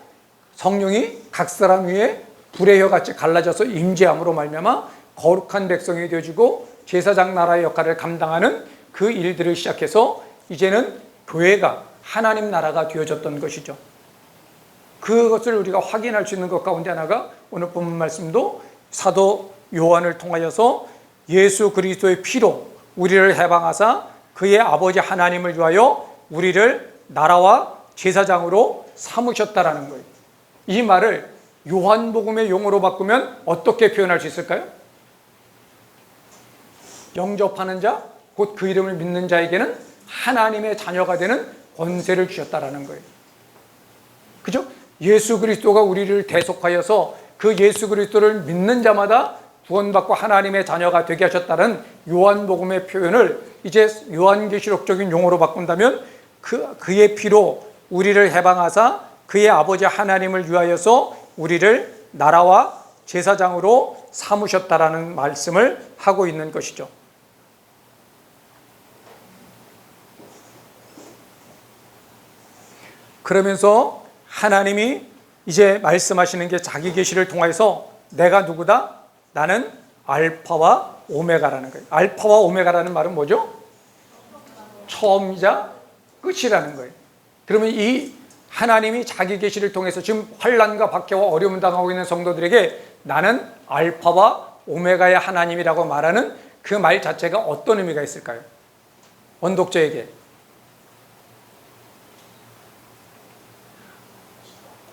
성령이 각 사람 위에 불의 혀같이 갈라져서 임재함으로 말미암아 거룩한 백성이 되어지고 제사장 나라의 역할을 감당하는 그 일들을 시작해서 이제는 교회가 하나님 나라가 되어졌던 것이죠. 그것을 우리가 확인할 수 있는 것 가운데 하나가 오늘 본문 말씀도 사도 요한을 통하여서 예수 그리스도의 피로 우리를 해방하사 그의 아버지 하나님을 위하여 우리를 나라와 제사장으로 삼으셨다라는 거예요. 이 말을 요한복음의 용어로 바꾸면 어떻게 표현할 수 있을까요? 영접하는 자, 곧 그 이름을 믿는 자에게는 하나님의 자녀가 되는 권세를 주셨다라는 거예요. 그죠? 예수 그리스도가 우리를 대속하여서 그 예수 그리스도를 믿는 자마다 구원받고 하나님의 자녀가 되게 하셨다는 요한복음의 표현을 이제 요한계시록적인 용어로 바꾼다면 그의 피로 우리를 해방하사 그의 아버지 하나님을 위하여서 우리를 나라와 제사장으로 삼으셨다라는 말씀을 하고 있는 것이죠. 그러면서 하나님이 이제 말씀하시는 게 자기 계시를 통해서 내가 누구다? 나는 알파와 오메가라는 거예요. 알파와 오메가라는 말은 뭐죠? 처음이자 끝이라는 거예요. 그러면 이 하나님이 자기 계시를 통해서 지금 환난과 박해와 어려움을 당하고 있는 성도들에게 나는 알파와 오메가의 하나님이라고 말하는 그 말 자체가 어떤 의미가 있을까요? 원독자에게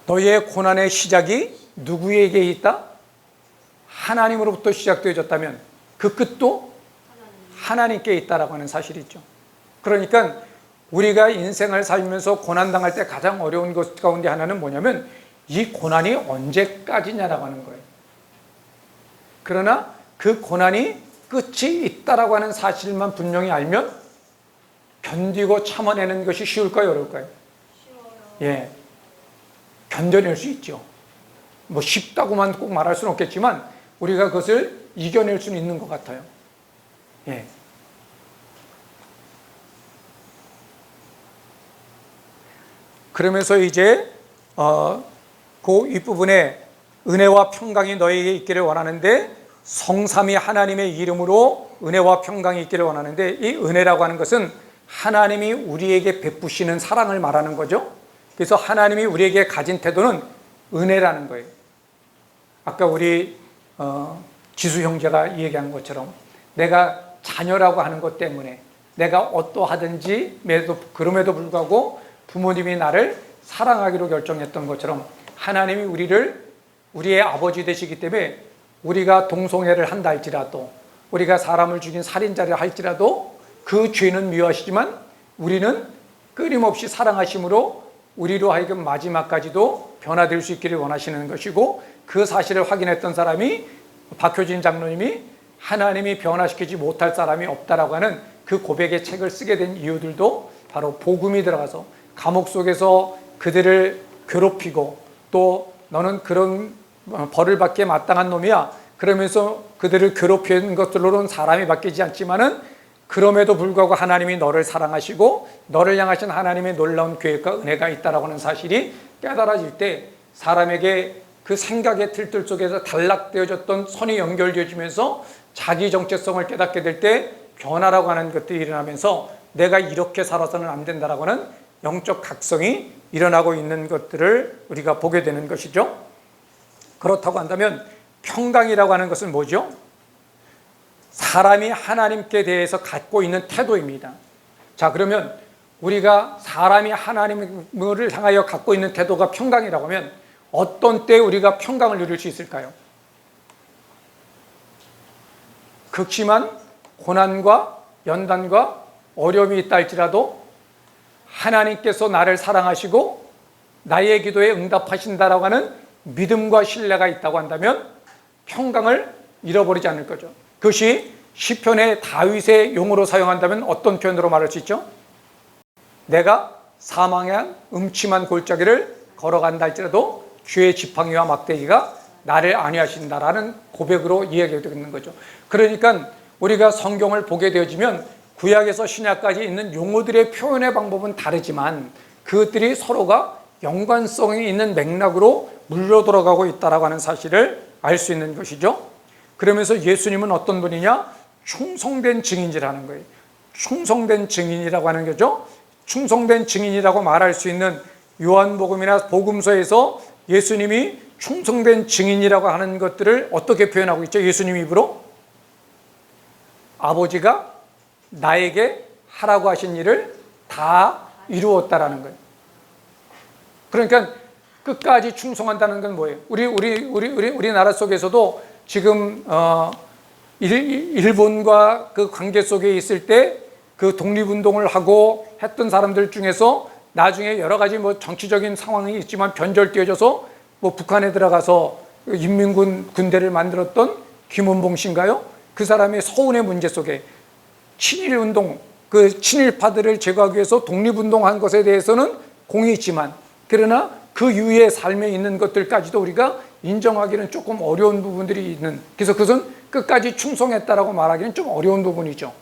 너희의 고난의 시작이 누구에게 있다? 하나님으로부터 시작되어졌다면 그 끝도 하나님께 있다라고 하는 사실이 있죠. 그러니까 우리가 인생을 살면서 고난당할 때 가장 어려운 것 가운데 하나는 뭐냐면 이 고난이 언제까지냐라고 하는 거예요. 그러나 그 고난이 끝이 있다라고 하는 사실만 분명히 알면 견디고 참아내는 것이 쉬울까요, 어려울까요? 쉬워요. 예, 견뎌낼 수 있죠. 뭐 쉽다고만 꼭 말할 수는 없겠지만 우리가 그것을 이겨낼 수는 있는 것 같아요. 예. 그러면서 이제 그 윗부분에 은혜와 평강이 너에게 있기를 원하는데 성삼위 하나님의 이름으로 은혜와 평강이 있기를 원하는데 이 은혜라고 하는 것은 하나님이 우리에게 베푸시는 사랑을 말하는 거죠. 그래서 하나님이 우리에게 가진 태도는 은혜라는 거예요. 아까 우리 지수 형제가 얘기한 것처럼 내가 자녀라고 하는 것 때문에 내가 어떠하든지 그럼에도 불구하고 부모님이 나를 사랑하기로 결정했던 것처럼 하나님이 우리의 아버지 되시기 때문에 우리가 동성애를 한다 할지라도 우리가 사람을 죽인 살인자를 할지라도 그 죄는 미워하시지만 우리는 끊임없이 사랑하심으로 우리로 하여금 마지막까지도 변화될 수 있기를 원하시는 것이고 그 사실을 확인했던 사람이 박효진 장로님이 하나님이 변화시키지 못할 사람이 없다라고 하는 그 고백의 책을 쓰게 된 이유들도 바로 복음이 들어가서 감옥 속에서 그들을 괴롭히고 또 너는 그런 벌을 받기에 마땅한 놈이야 그러면서 그들을 괴롭히는 것들로는 사람이 바뀌지 않지만은 그럼에도 불구하고 하나님이 너를 사랑하시고 너를 향하신 하나님의 놀라운 계획과 은혜가 있다라고 하는 사실이 깨달아질 때 사람에게 그 생각의 틀들 속에서 단락되어졌던 선이 연결되어지면서 자기 정체성을 깨닫게 될 때 변화라고 하는 것들이 일어나면서 내가 이렇게 살아서는 안 된다라고 하는 영적 각성이 일어나고 있는 것들을 우리가 보게 되는 것이죠. 그렇다고 한다면 평강이라고 하는 것은 뭐죠? 사람이 하나님께 대해서 갖고 있는 태도입니다. 자, 그러면 우리가 사람이 하나님을 향하여 갖고 있는 태도가 평강이라고 하면 어떤 때 우리가 평강을 누릴 수 있을까요? 극심한 고난과 연단과 어려움이 있다 할지라도 하나님께서 나를 사랑하시고 나의 기도에 응답하신다라고 하는 믿음과 신뢰가 있다고 한다면 평강을 잃어버리지 않을 거죠. 그것이 시편의 다윗의 용어로 사용한다면 어떤 표현으로 말할 수 있죠? 내가 사망의 음침한 골짜기를 걸어간다 할지라도 주의 지팡이와 막대기가 나를 안위하신다라는 고백으로 이야기하고 있는 거죠. 그러니까 우리가 성경을 보게 되어지면 구약에서 신약까지 있는 용어들의 표현의 방법은 다르지만 그것들이 서로가 연관성이 있는 맥락으로 물려 들어가고 있다라고 하는 사실을 알 수 있는 것이죠. 그러면서 예수님은 어떤 분이냐? 충성된 증인이라는 거예요. 충성된 증인이라고 하는 거죠. 충성된 증인이라고 말할 수 있는 요한복음이나 복음서에서 예수님이 충성된 증인이라고 하는 것들을 어떻게 표현하고 있죠? 예수님 입으로 아버지가 나에게 하라고 하신 일을 다 이루었다라는 거예요. 그러니까 끝까지 충성한다는 건 뭐예요? 우리나라 속에서도 지금 일본과 그 관계 속에 있을 때 그 독립운동을 하고 했던 사람들 중에서 나중에 여러 가지 뭐 정치적인 상황이 있지만 변절되어져서 뭐 북한에 들어가서 인민군 군대를 만들었던 김원봉 씨인가요? 그 사람의 서운의 문제 속에 친일운동, 그 친일파들을 제거하기 위해서 독립운동한 것에 대해서는 공이 있지만 그러나 그 이후의 삶에 있는 것들까지도 우리가 인정하기는 조금 어려운 부분들이 있는, 그래서 그것은 끝까지 충성했다라고 말하기는 좀 어려운 부분이죠.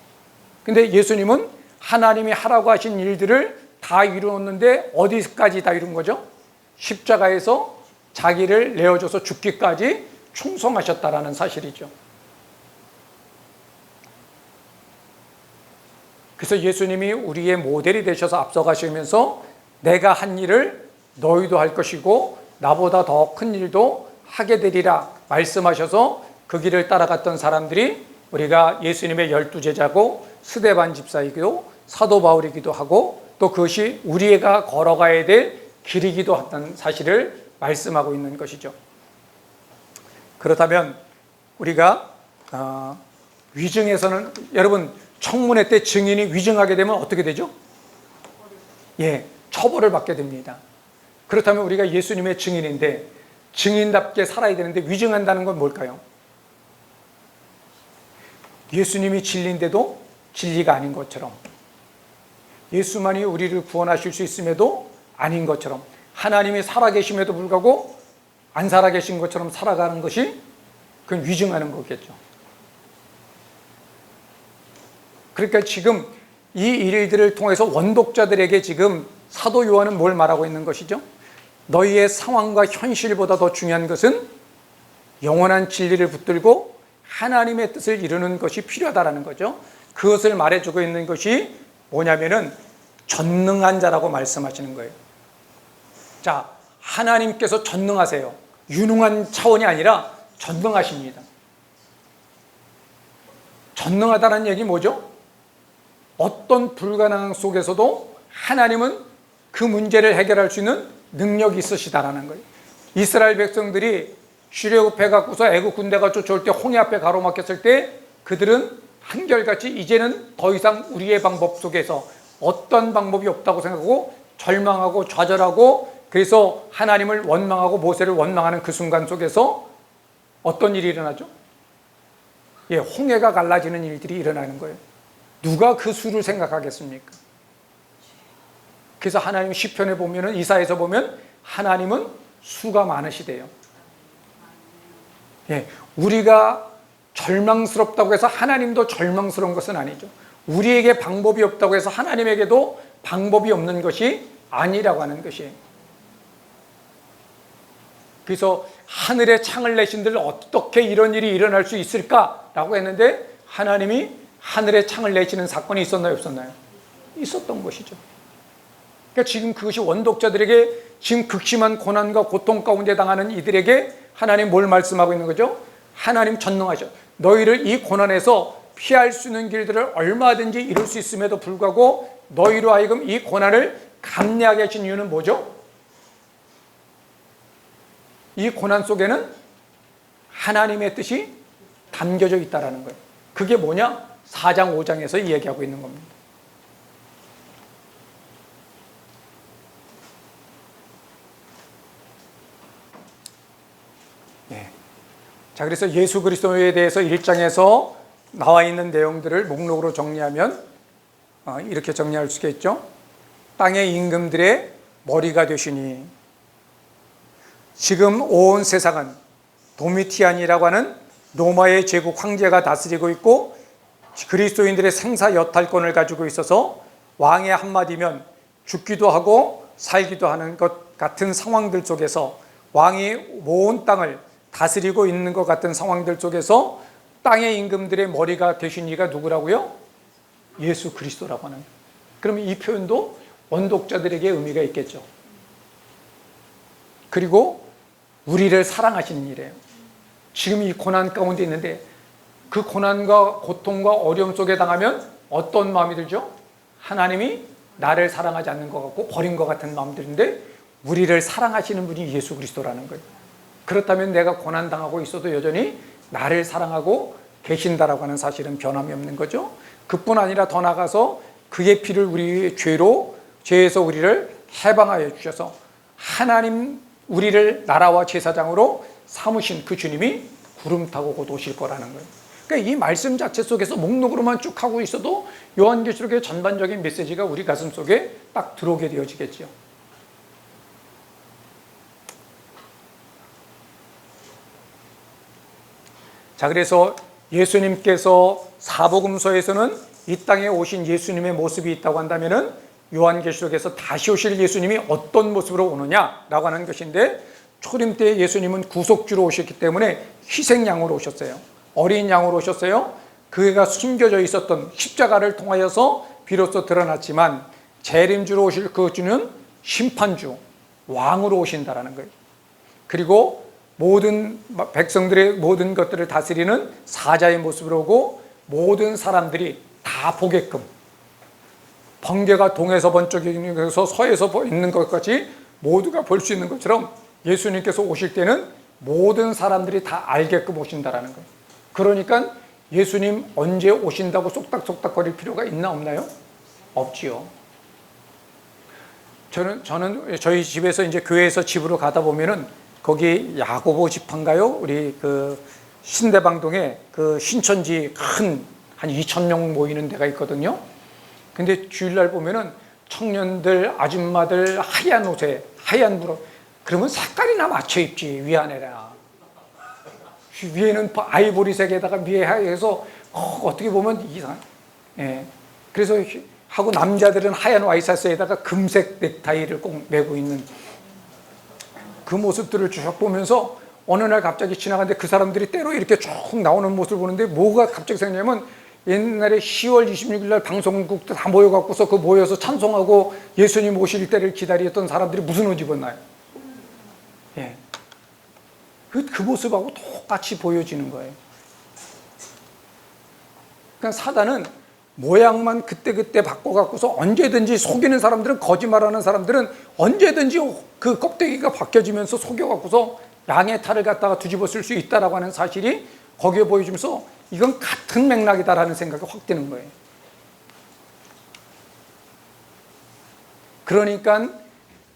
근데 예수님은 하나님이 하라고 하신 일들을 다 이루었는데 어디까지 다 이룬 거죠? 십자가에서 자기를 내어줘서 죽기까지 충성하셨다라는 사실이죠. 그래서 예수님이 우리의 모델이 되셔서 앞서가시면서 내가 한 일을 너희도 할 것이고 나보다 더 큰 일도 하게 되리라 말씀하셔서 그 길을 따라갔던 사람들이 우리가 예수님의 12제자고 스데반 집사이기도 사도 바울이기도 하고 또 그것이 우리가 걸어가야 될 길이기도 한다는 사실을 말씀하고 있는 것이죠. 그렇다면 우리가 위증에서는 여러분 청문회 때 증인이 위증하게 되면 어떻게 되죠? 처벌을 받게 됩니다. 그렇다면 우리가 예수님의 증인인데 증인답게 살아야 되는데 위증한다는 건 뭘까요? 예수님이 진리인데도 진리가 아닌 것처럼, 예수만이 우리를 구원하실 수 있음에도 아닌 것처럼, 하나님이 살아계심에도 불구하고 안 살아계신 것처럼 살아가는 것이 그건 위증하는 거겠죠. 그러니까 지금 이 일들을 통해서 원독자들에게 지금 사도 요한은 뭘 말하고 있는 것이죠? 너희의 상황과 현실보다 더 중요한 것은 영원한 진리를 붙들고 하나님의 뜻을 이루는 것이 필요하다라는 거죠. 그것을 말해주고 있는 것이 뭐냐면은 전능한 자라고 말씀하시는 거예요. 자, 하나님께서 전능하세요. 유능한 차원이 아니라 전능하십니다. 전능하다는 얘기 뭐죠? 어떤 불가능한 속에서도 하나님은 그 문제를 해결할 수 있는 능력이 있으시다라는 거예요. 이스라엘 백성들이 출애굽해 갖고서 애굽 군대가 쫓아올 때 홍해 앞에 가로막혔을 때 그들은 한결같이 이제는 더 이상 우리의 방법 속에서 어떤 방법이 없다고 생각하고 절망하고 좌절하고 그래서 하나님을 원망하고 모세를 원망하는 그 순간 속에서 어떤 일이 일어나죠? 홍해가 갈라지는 일들이 일어나는 거예요. 누가 그 수를 생각하겠습니까? 그래서 하나님 시편에 보면은 이사야에서 보면 하나님은 수가 많으시대요. 우리가 절망스럽다고 해서 하나님도 절망스러운 것은 아니죠. 우리에게 방법이 없다고 해서 하나님에게도 방법이 없는 것이 아니라고 하는 것이에요. 그래서 하늘에 창을 내신들 어떻게 이런 일이 일어날 수 있을까라고 했는데 하나님이 하늘에 창을 내시는 사건이 있었나요, 없었나요? 있었던 것이죠. 그러니까 지금 그것이 원독자들에게 지금 극심한 고난과 고통 가운데 당하는 이들에게 하나님 뭘 말씀하고 있는 거죠? 하나님 전능하셔. 너희를 이 고난에서 피할 수 있는 길들을 얼마든지 이룰 수 있음에도 불구하고 너희로 하여금 이 고난을 감내하게 하신 이유는 뭐죠? 이 고난 속에는 하나님의 뜻이 담겨져 있다는 거예요. 그게 뭐냐? 4장 5장에서 이야기하고 있는 겁니다. 자, 그래서 예수 그리스도에 대해서 1장에서 나와 있는 내용들을 목록으로 정리하면 이렇게 정리할 수 있겠죠. 땅의 임금들의 머리가 되시니 지금 온 세상은 도미티안이라고 하는 로마의 제국 황제가 다스리고 있고 그리스도인들의 생사 여탈권을 가지고 있어서 왕의 한마디면 죽기도 하고 살기도 하는 것 같은 상황들 속에서 왕이 온 땅을 다스리고 있는 것 같은 상황들 속에서 땅의 임금들의 머리가 되신 이가 누구라고요? 예수 그리스도라고 하는. 그러면 이 표현도 원독자들에게 의미가 있겠죠. 그리고 우리를 사랑하시는 이래요. 지금 이 고난 가운데 있는데 그 고난과 고통과 어려움 속에 당하면 어떤 마음이 들죠? 하나님이 나를 사랑하지 않는 것 같고 버린 것 같은 마음 드는데 우리를 사랑하시는 분이 예수 그리스도라는 거예요. 그렇다면 내가 고난당하고 있어도 여전히 나를 사랑하고 계신다라고 하는 사실은 변함이 없는 거죠. 그뿐 아니라 더 나아가서 그의 피를 우리의 죄에서 우리를 해방하여 주셔서 하나님 우리를 나라와 제사장으로 삼으신 그 주님이 구름 타고 곧 오실 거라는 거예요. 그러니까 이 말씀 자체 속에서 목록으로만 쭉 하고 있어도 요한계시록의 전반적인 메시지가 우리 가슴 속에 딱 들어오게 되어지겠죠. 자, 그래서 예수님께서 사복음서에서는 이 땅에 오신 예수님의 모습이 있다고 한다면은 요한계시록에서 다시 오실 예수님이 어떤 모습으로 오느냐라고 하는 것인데 초림 때 예수님은 구속주로 오셨기 때문에 희생양으로 오셨어요. 어린 양으로 오셨어요. 그가 숨겨져 있었던 십자가를 통하여서 비로소 드러났지만 재림주로 오실 그 주는 심판주, 왕으로 오신다라는 거예요. 그리고 모든 백성들의 모든 것들을 다스리는 사자의 모습으로 오고 모든 사람들이 다 보게끔, 번개가 동에서 번쩍이 있는 것에서 서에서 있는 것까지 모두가 볼 수 있는 것처럼 예수님께서 오실 때는 모든 사람들이 다 알게끔 오신다라는 거예요. 그러니까 예수님 언제 오신다고 쏙닥쏙닥거릴 필요가 있나 없나요? 없지요. 저는 저희 집에서 이제 교회에서 집으로 가다 보면은 거기 야고보 집화인가요? 우리 그 신대방동에 그 신천지 큰 한 2,000명 모이는 데가 있거든요. 근데 주일날 보면은 청년들, 아줌마들 하얀 옷에 하얀 무릎, 그러면 색깔이나 맞춰 입지. 위안에라. 위에는 아이보리색에다가 위에 하얘서 어떻게 보면 이상. 예. 그래서 하고 남자들은 하얀 와이셔츠에다가 금색 넥타이를 꼭 메고 있는 그 모습들을 쭉 보면서 어느 날 갑자기 지나가는데 그 사람들이 때로 이렇게 쭉 나오는 모습을 보는데 뭐가 갑자기 생각냐면 옛날에 10월 26일 날 방송국도 다 모여갖고서 그 모여서 찬송하고 예수님 오실 때를 기다렸던 사람들이 무슨 옷 입었나요? 예. 그 모습하고 똑같이 보여지는 거예요. 그러니까 사단은 모양만 그때그때 바꿔갖고서 언제든지 속이는 사람들은, 거짓말하는 사람들은 언제든지 그 껍데기가 바뀌어지면서 속여갖고서 양의 탈을 갖다가 뒤집어 쓸 수 있다라고 하는 사실이 거기에 보여주면서 이건 같은 맥락이다라는 생각이 확 드는 거예요. 그러니까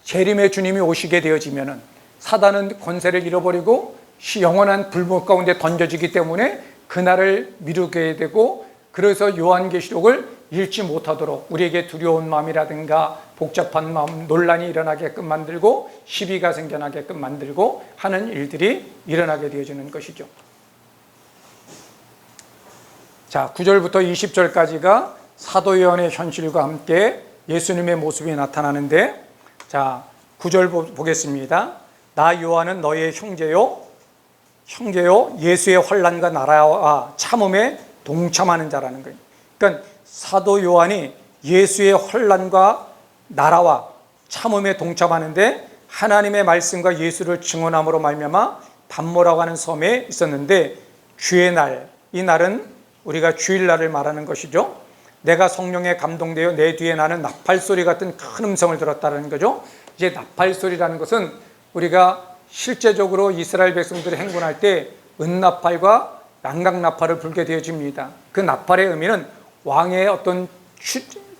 재림의 주님이 오시게 되어지면은 사단은 권세를 잃어버리고 영원한 불못 가운데 던져지기 때문에 그날을 미루게 되고, 그래서 요한계시록을 읽지 못하도록 우리에게 두려운 마음이라든가 복잡한 마음, 논란이 일어나게끔 만들고 시비가 생겨나게끔 만들고 하는 일들이 일어나게 되어지는 것이죠. 자, 9절부터 20절까지가 사도 요한의 현실과 함께 예수님의 모습이 나타나는데, 자, 9절 보겠습니다. 나 요한은 너의 형제요 예수의 환난과 나라와 참음에 동참하는 자라는 거예요. 그러니까 사도 요한이 예수의 환난과 나라와 참음에 동참하는데 하나님의 말씀과 예수를 증언함으로 말미암아 반모라고 하는 섬에 있었는데, 주의 날, 이 날은 우리가 주일날을 말하는 것이죠. 내가 성령에 감동되어 내 뒤에 나는 나팔소리 같은 큰 음성을 들었다는 거죠. 이제 나팔소리라는 것은 우리가 실제적으로 이스라엘 백성들이 행군할 때 은나팔과 양각나팔을 불게 되어집니다. 그 나팔의 의미는 왕의 어떤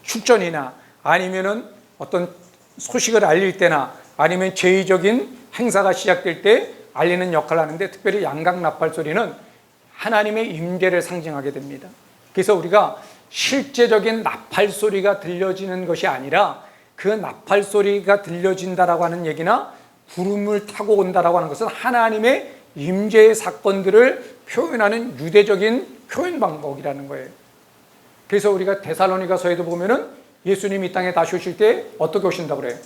출전이나 아니면은 어떤 소식을 알릴 때나 아니면 제의적인 행사가 시작될 때 알리는 역할을 하는데, 특별히 양각나팔 소리는 하나님의 임재를 상징하게 됩니다. 그래서 우리가 실제적인 나팔 소리가 들려지는 것이 아니라 그 나팔 소리가 들려진다라고 하는 얘기나 구름을 타고 온다라고 하는 것은 하나님의 임재의 사건들을 표현하는 유대적인 표현 방법이라는 거예요. 그래서 우리가 데살로니가서에도 보면은 예수님이 이 땅에 다시 오실 때 어떻게 오신다고 그래요?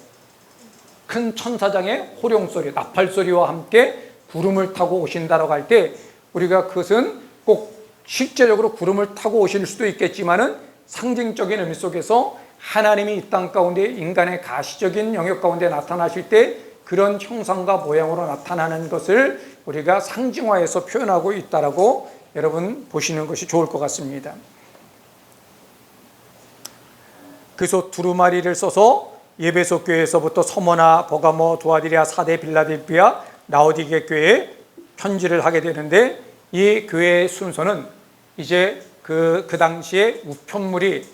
큰 천사장의 호령 소리, 나팔 소리와 함께 구름을 타고 오신다라고 할 때 우리가 그것은 꼭 실제적으로 구름을 타고 오실 수도 있겠지만은 상징적인 의미 속에서 하나님이 이 땅 가운데 인간의 가시적인 영역 가운데 나타나실 때 그런 형상과 모양으로 나타나는 것을 우리가 상징화해서 표현하고 있다라고 여러분 보시는 것이 좋을 것 같습니다. 그래서 두루마리를 써서 예배소 교회에서부터 서머나, 버가모, 두아디라, 사데, 빌라델피아, 라오디게 교회에 편지를 하게 되는데, 이 교회의 순서는 이제 그 당시에 우편물이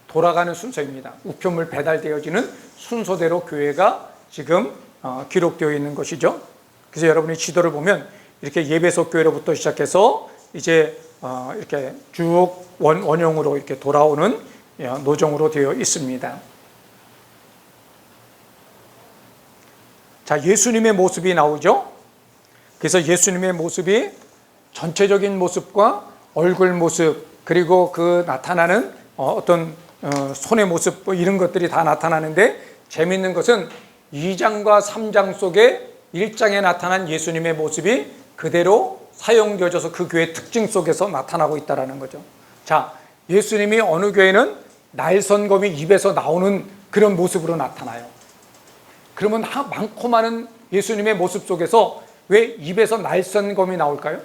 돌아가는 순서입니다. 우편물 배달되어지는 순서대로 교회가 지금 기록되어 있는 것이죠. 그래서 여러분이 지도를 보면 이렇게 예배소 교회로부터 시작해서 이제 이렇게 쭉 원형으로 이렇게 돌아오는 노정으로 되어 있습니다. 자, 예수님의 모습이 나오죠. 그래서 예수님의 모습이 전체적인 모습과 얼굴 모습, 그리고 그 나타나는 어떤 손의 모습, 이런 것들이 다 나타나는데, 재미있는 것은 2장과 3장 속에 1장에 나타난 예수님의 모습이 그대로 사용되어져서 그 교회의 특징 속에서 나타나고 있다는 거죠. 자, 예수님이 어느 교회는 날선검이 입에서 나오는 그런 모습으로 나타나요. 그러면 많고 많은 예수님의 모습 속에서 왜 입에서 날선검이 나올까요?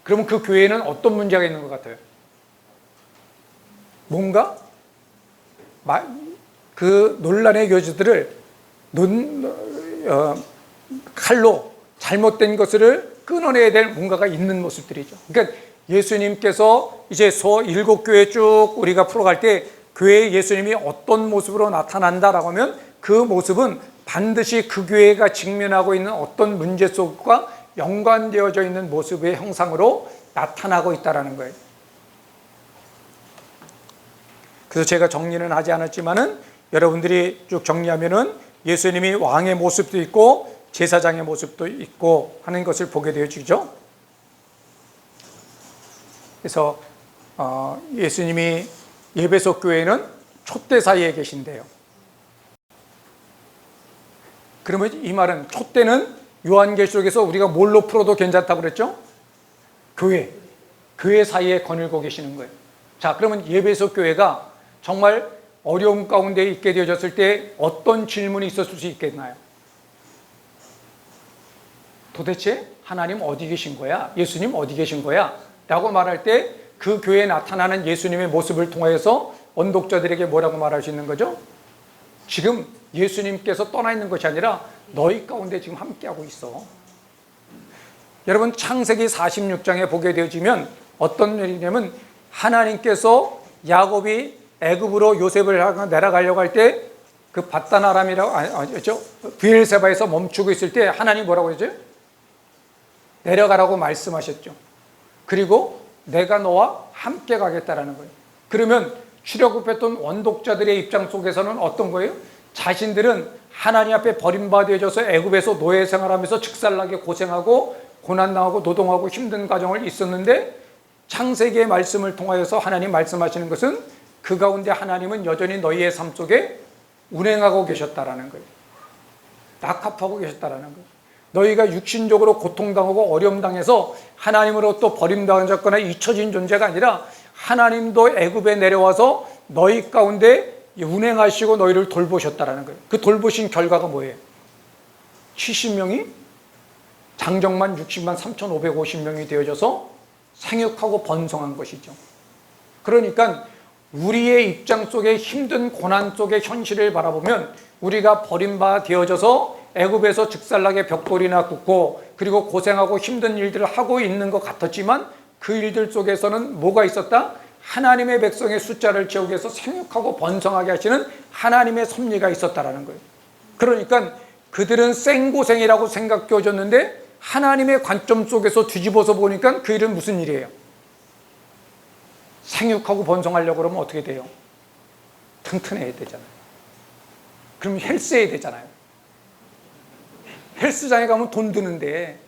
그러면 그 교회에는 어떤 문제가 있는 것 같아요? 뭔가 그 논란의 교주들을 칼로 잘못된 것을 끊어내야 될 뭔가가 있는 모습들이죠. 그러니까 예수님께서 이제 소 7교회 쭉 우리가 풀어갈 때 교회에 예수님이 어떤 모습으로 나타난다라고 하면 그 모습은 반드시 그 교회가 직면하고 있는 어떤 문제 속과 연관되어져 있는 모습의 형상으로 나타나고 있다는 거예요. 그래서 제가 정리는 하지 않았지만은 여러분들이 쭉 정리하면은 예수님이 왕의 모습도 있고 제사장의 모습도 있고 하는 것을 보게 되어지죠. 그래서 예수님이 예배소 교회는 촛대 사이에 계신대요. 그러면 이 말은 촛대는 요한계시록에서 우리가 뭘로 풀어도 괜찮다고 그랬죠? 교회 사이에 거닐고 계시는 거예요. 자, 그러면 예배소 교회가 정말 어려움 가운데 있게 되어졌을 때 어떤 질문이 있었을 수 있겠나요? 도대체 하나님 어디 계신 거야? 예수님 어디 계신 거야? 라고 말할 때 그 교회에 나타나는 예수님의 모습을 통해서 언독자들에게 뭐라고 말할 수 있는 거죠? 지금 예수님께서 떠나 있는 것이 아니라 너희 가운데 지금 함께하고 있어. 여러분 창세기 46장에 보게 되어지면 어떤 일이냐면 하나님께서 야곱이 애굽으로 요셉을 내려가려고 할 때 그 바단 아람이라고 브엘세바에서 멈추고 있을 때 하나님 뭐라고 했죠? 내려가라고 말씀하셨죠. 그리고 내가 너와 함께 가겠다라는 거예요. 그러면 출애굽했던 원독자들의 입장 속에서는 어떤 거예요? 자신들은 하나님 앞에 버림받아져서 애굽에서 노예 생활하면서 직살나게 고생하고 고난당하고 노동하고 힘든 과정을 있었는데 창세기의 말씀을 통하여서 하나님 말씀하시는 것은 그 가운데 하나님은 여전히 너희의 삶 속에 운행하고 계셨다라는 거예요. 낙합하고 계셨다라는 거예요. 너희가 육신적으로 고통당하고 어려움당해서 하나님으로부터 버림당하거나 잊혀진 존재가 아니라 하나님도 애굽에 내려와서 너희 가운데 운행하시고 너희를 돌보셨다라는 거예요. 그 돌보신 결과가 뭐예요? 70명이 장정만 60만 3,550명이 되어져서 생육하고 번성한 것이죠. 그러니까 우리의 입장 속에 힘든 고난 속의 현실을 바라보면 우리가 버림받아져서 애굽에서 직살나게 벽돌이나 굽고 그리고 고생하고 힘든 일들을 하고 있는 것 같았지만 그 일들 속에서는 뭐가 있었다? 하나님의 백성의 숫자를 채우기 위해서 생육하고 번성하게 하시는 하나님의 섭리가 있었다라는 거예요. 그러니까 그들은 생고생이라고 생각되어졌는데 하나님의 관점 속에서 뒤집어서 보니까 그 일은 무슨 일이에요? 생육하고 번성하려고 그러면 어떻게 돼요? 튼튼해야 되잖아요. 그럼 헬스해야 되잖아요. 헬스장에 가면 돈 드는데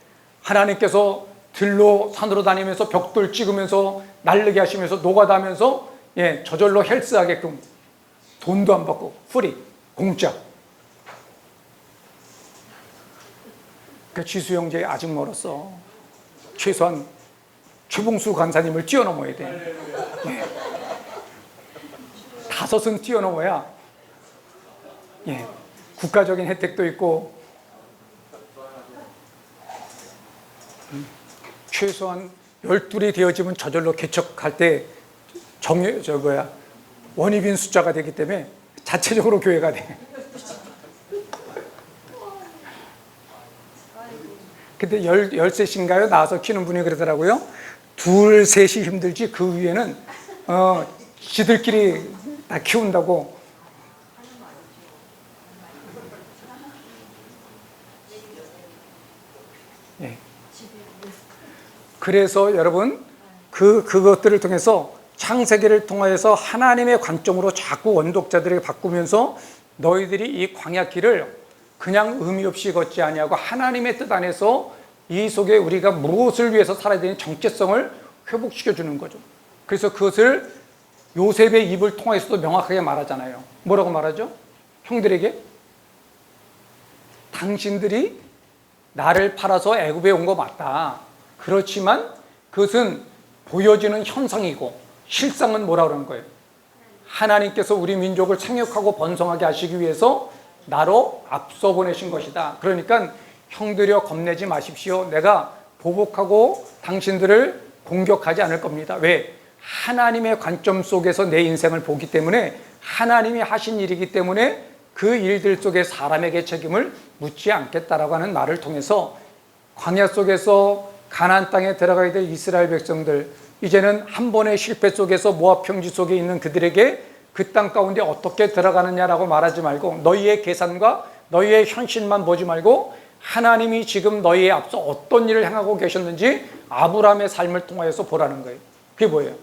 하나님께서 들로 산으로 다니면서 벽돌 찍으면서 날르게 하시면서 노가다면서 저절로 헬스하게끔 돈도 안 받고 프리 공짜. 그 지수 형제 아직 멀었어. 최소한 최봉수 간사님을 뛰어넘어야 돼. 5은 뛰어넘어야 국가적인 혜택도 있고 최소한 12이 되어지면 저절로 개척할 때 원입인 숫자가 되기 때문에 자체적으로 교회가 돼. 근데 13인가요? 나와서 키우는 분이 그러더라고요. 2, 3이 힘들지 그 위에는 지들끼리 다 키운다고. 그래서 여러분 그것들을 통해서 창세기를 통해서 하나님의 관점으로 자꾸 원독자들에게 바꾸면서 너희들이 이 광야길을 그냥 의미 없이 걷지 아니하고 하나님의 뜻 안에서 이 속에 우리가 무엇을 위해서 살아야 되는 정체성을 회복시켜 주는 거죠. 그래서 그것을 요셉의 입을 통해서도 명확하게 말하잖아요. 뭐라고 말하죠? 형들에게 당신들이 나를 팔아서 애굽에 온 거 맞다. 그렇지만 그것은 보여지는 현상이고 실상은 뭐라 그러는 거예요? 하나님께서 우리 민족을 생육하고 번성하게 하시기 위해서 나로 앞서 보내신 것이다. 그러니까 형들여 겁내지 마십시오. 내가 보복하고 당신들을 공격하지 않을 겁니다. 왜? 하나님의 관점 속에서 내 인생을 보기 때문에 하나님이 하신 일이기 때문에 그 일들 속에 사람에게 책임을 묻지 않겠다라고 하는 말을 통해서 광야 속에서 가나안 땅에 들어가야 될 이스라엘 백성들, 이제는 한 번의 실패 속에서 모압 평지 속에 있는 그들에게 그 땅 가운데 어떻게 들어가느냐라고 말하지 말고 너희의 계산과 너희의 현실만 보지 말고 하나님이 지금 너희의 앞서 어떤 일을 행하고 계셨는지 아브라함의 삶을 통하여서 보라는 거예요. 그게 뭐예요?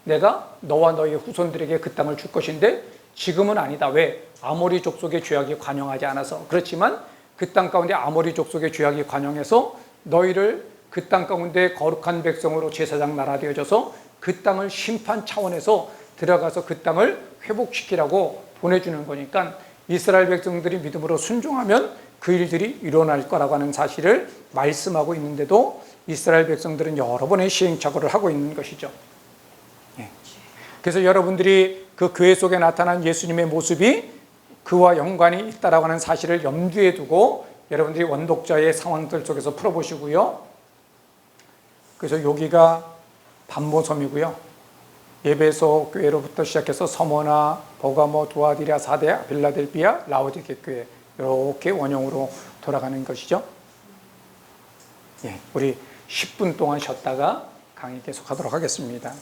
내가 너와 너희의 후손들에게 그 땅을 줄 것인데 지금은 아니다. 왜? 아모리 족속의 죄악이 관영하지 않아서. 그렇지만 그 땅 가운데 아모리 족속의 죄악이 관영해서 너희를 그 땅 가운데 거룩한 백성으로 제사장 나라 되어져서 그 땅을 심판 차원에서 들어가서 그 땅을 회복시키라고 보내주는 거니까 이스라엘 백성들이 믿음으로 순종하면 그 일들이 일어날 거라고 하는 사실을 말씀하고 있는데도 이스라엘 백성들은 여러 번의 시행착오를 하고 있는 것이죠. 그래서 여러분들이 그 교회 속에 나타난 예수님의 모습이 그와 연관이 있다라고 하는 사실을 염두에 두고 여러분들이 원독자의 상황들 속에서 풀어보시고요. 그래서 여기가 반모섬이고요. 예배소 교회로부터 시작해서 서머나, 버가모, 두아디라, 사데, 빌라델비아, 라오디게 교회 이렇게 원형으로 돌아가는 것이죠. 우리 10분 동안 쉬었다가 강의 계속하도록 하겠습니다.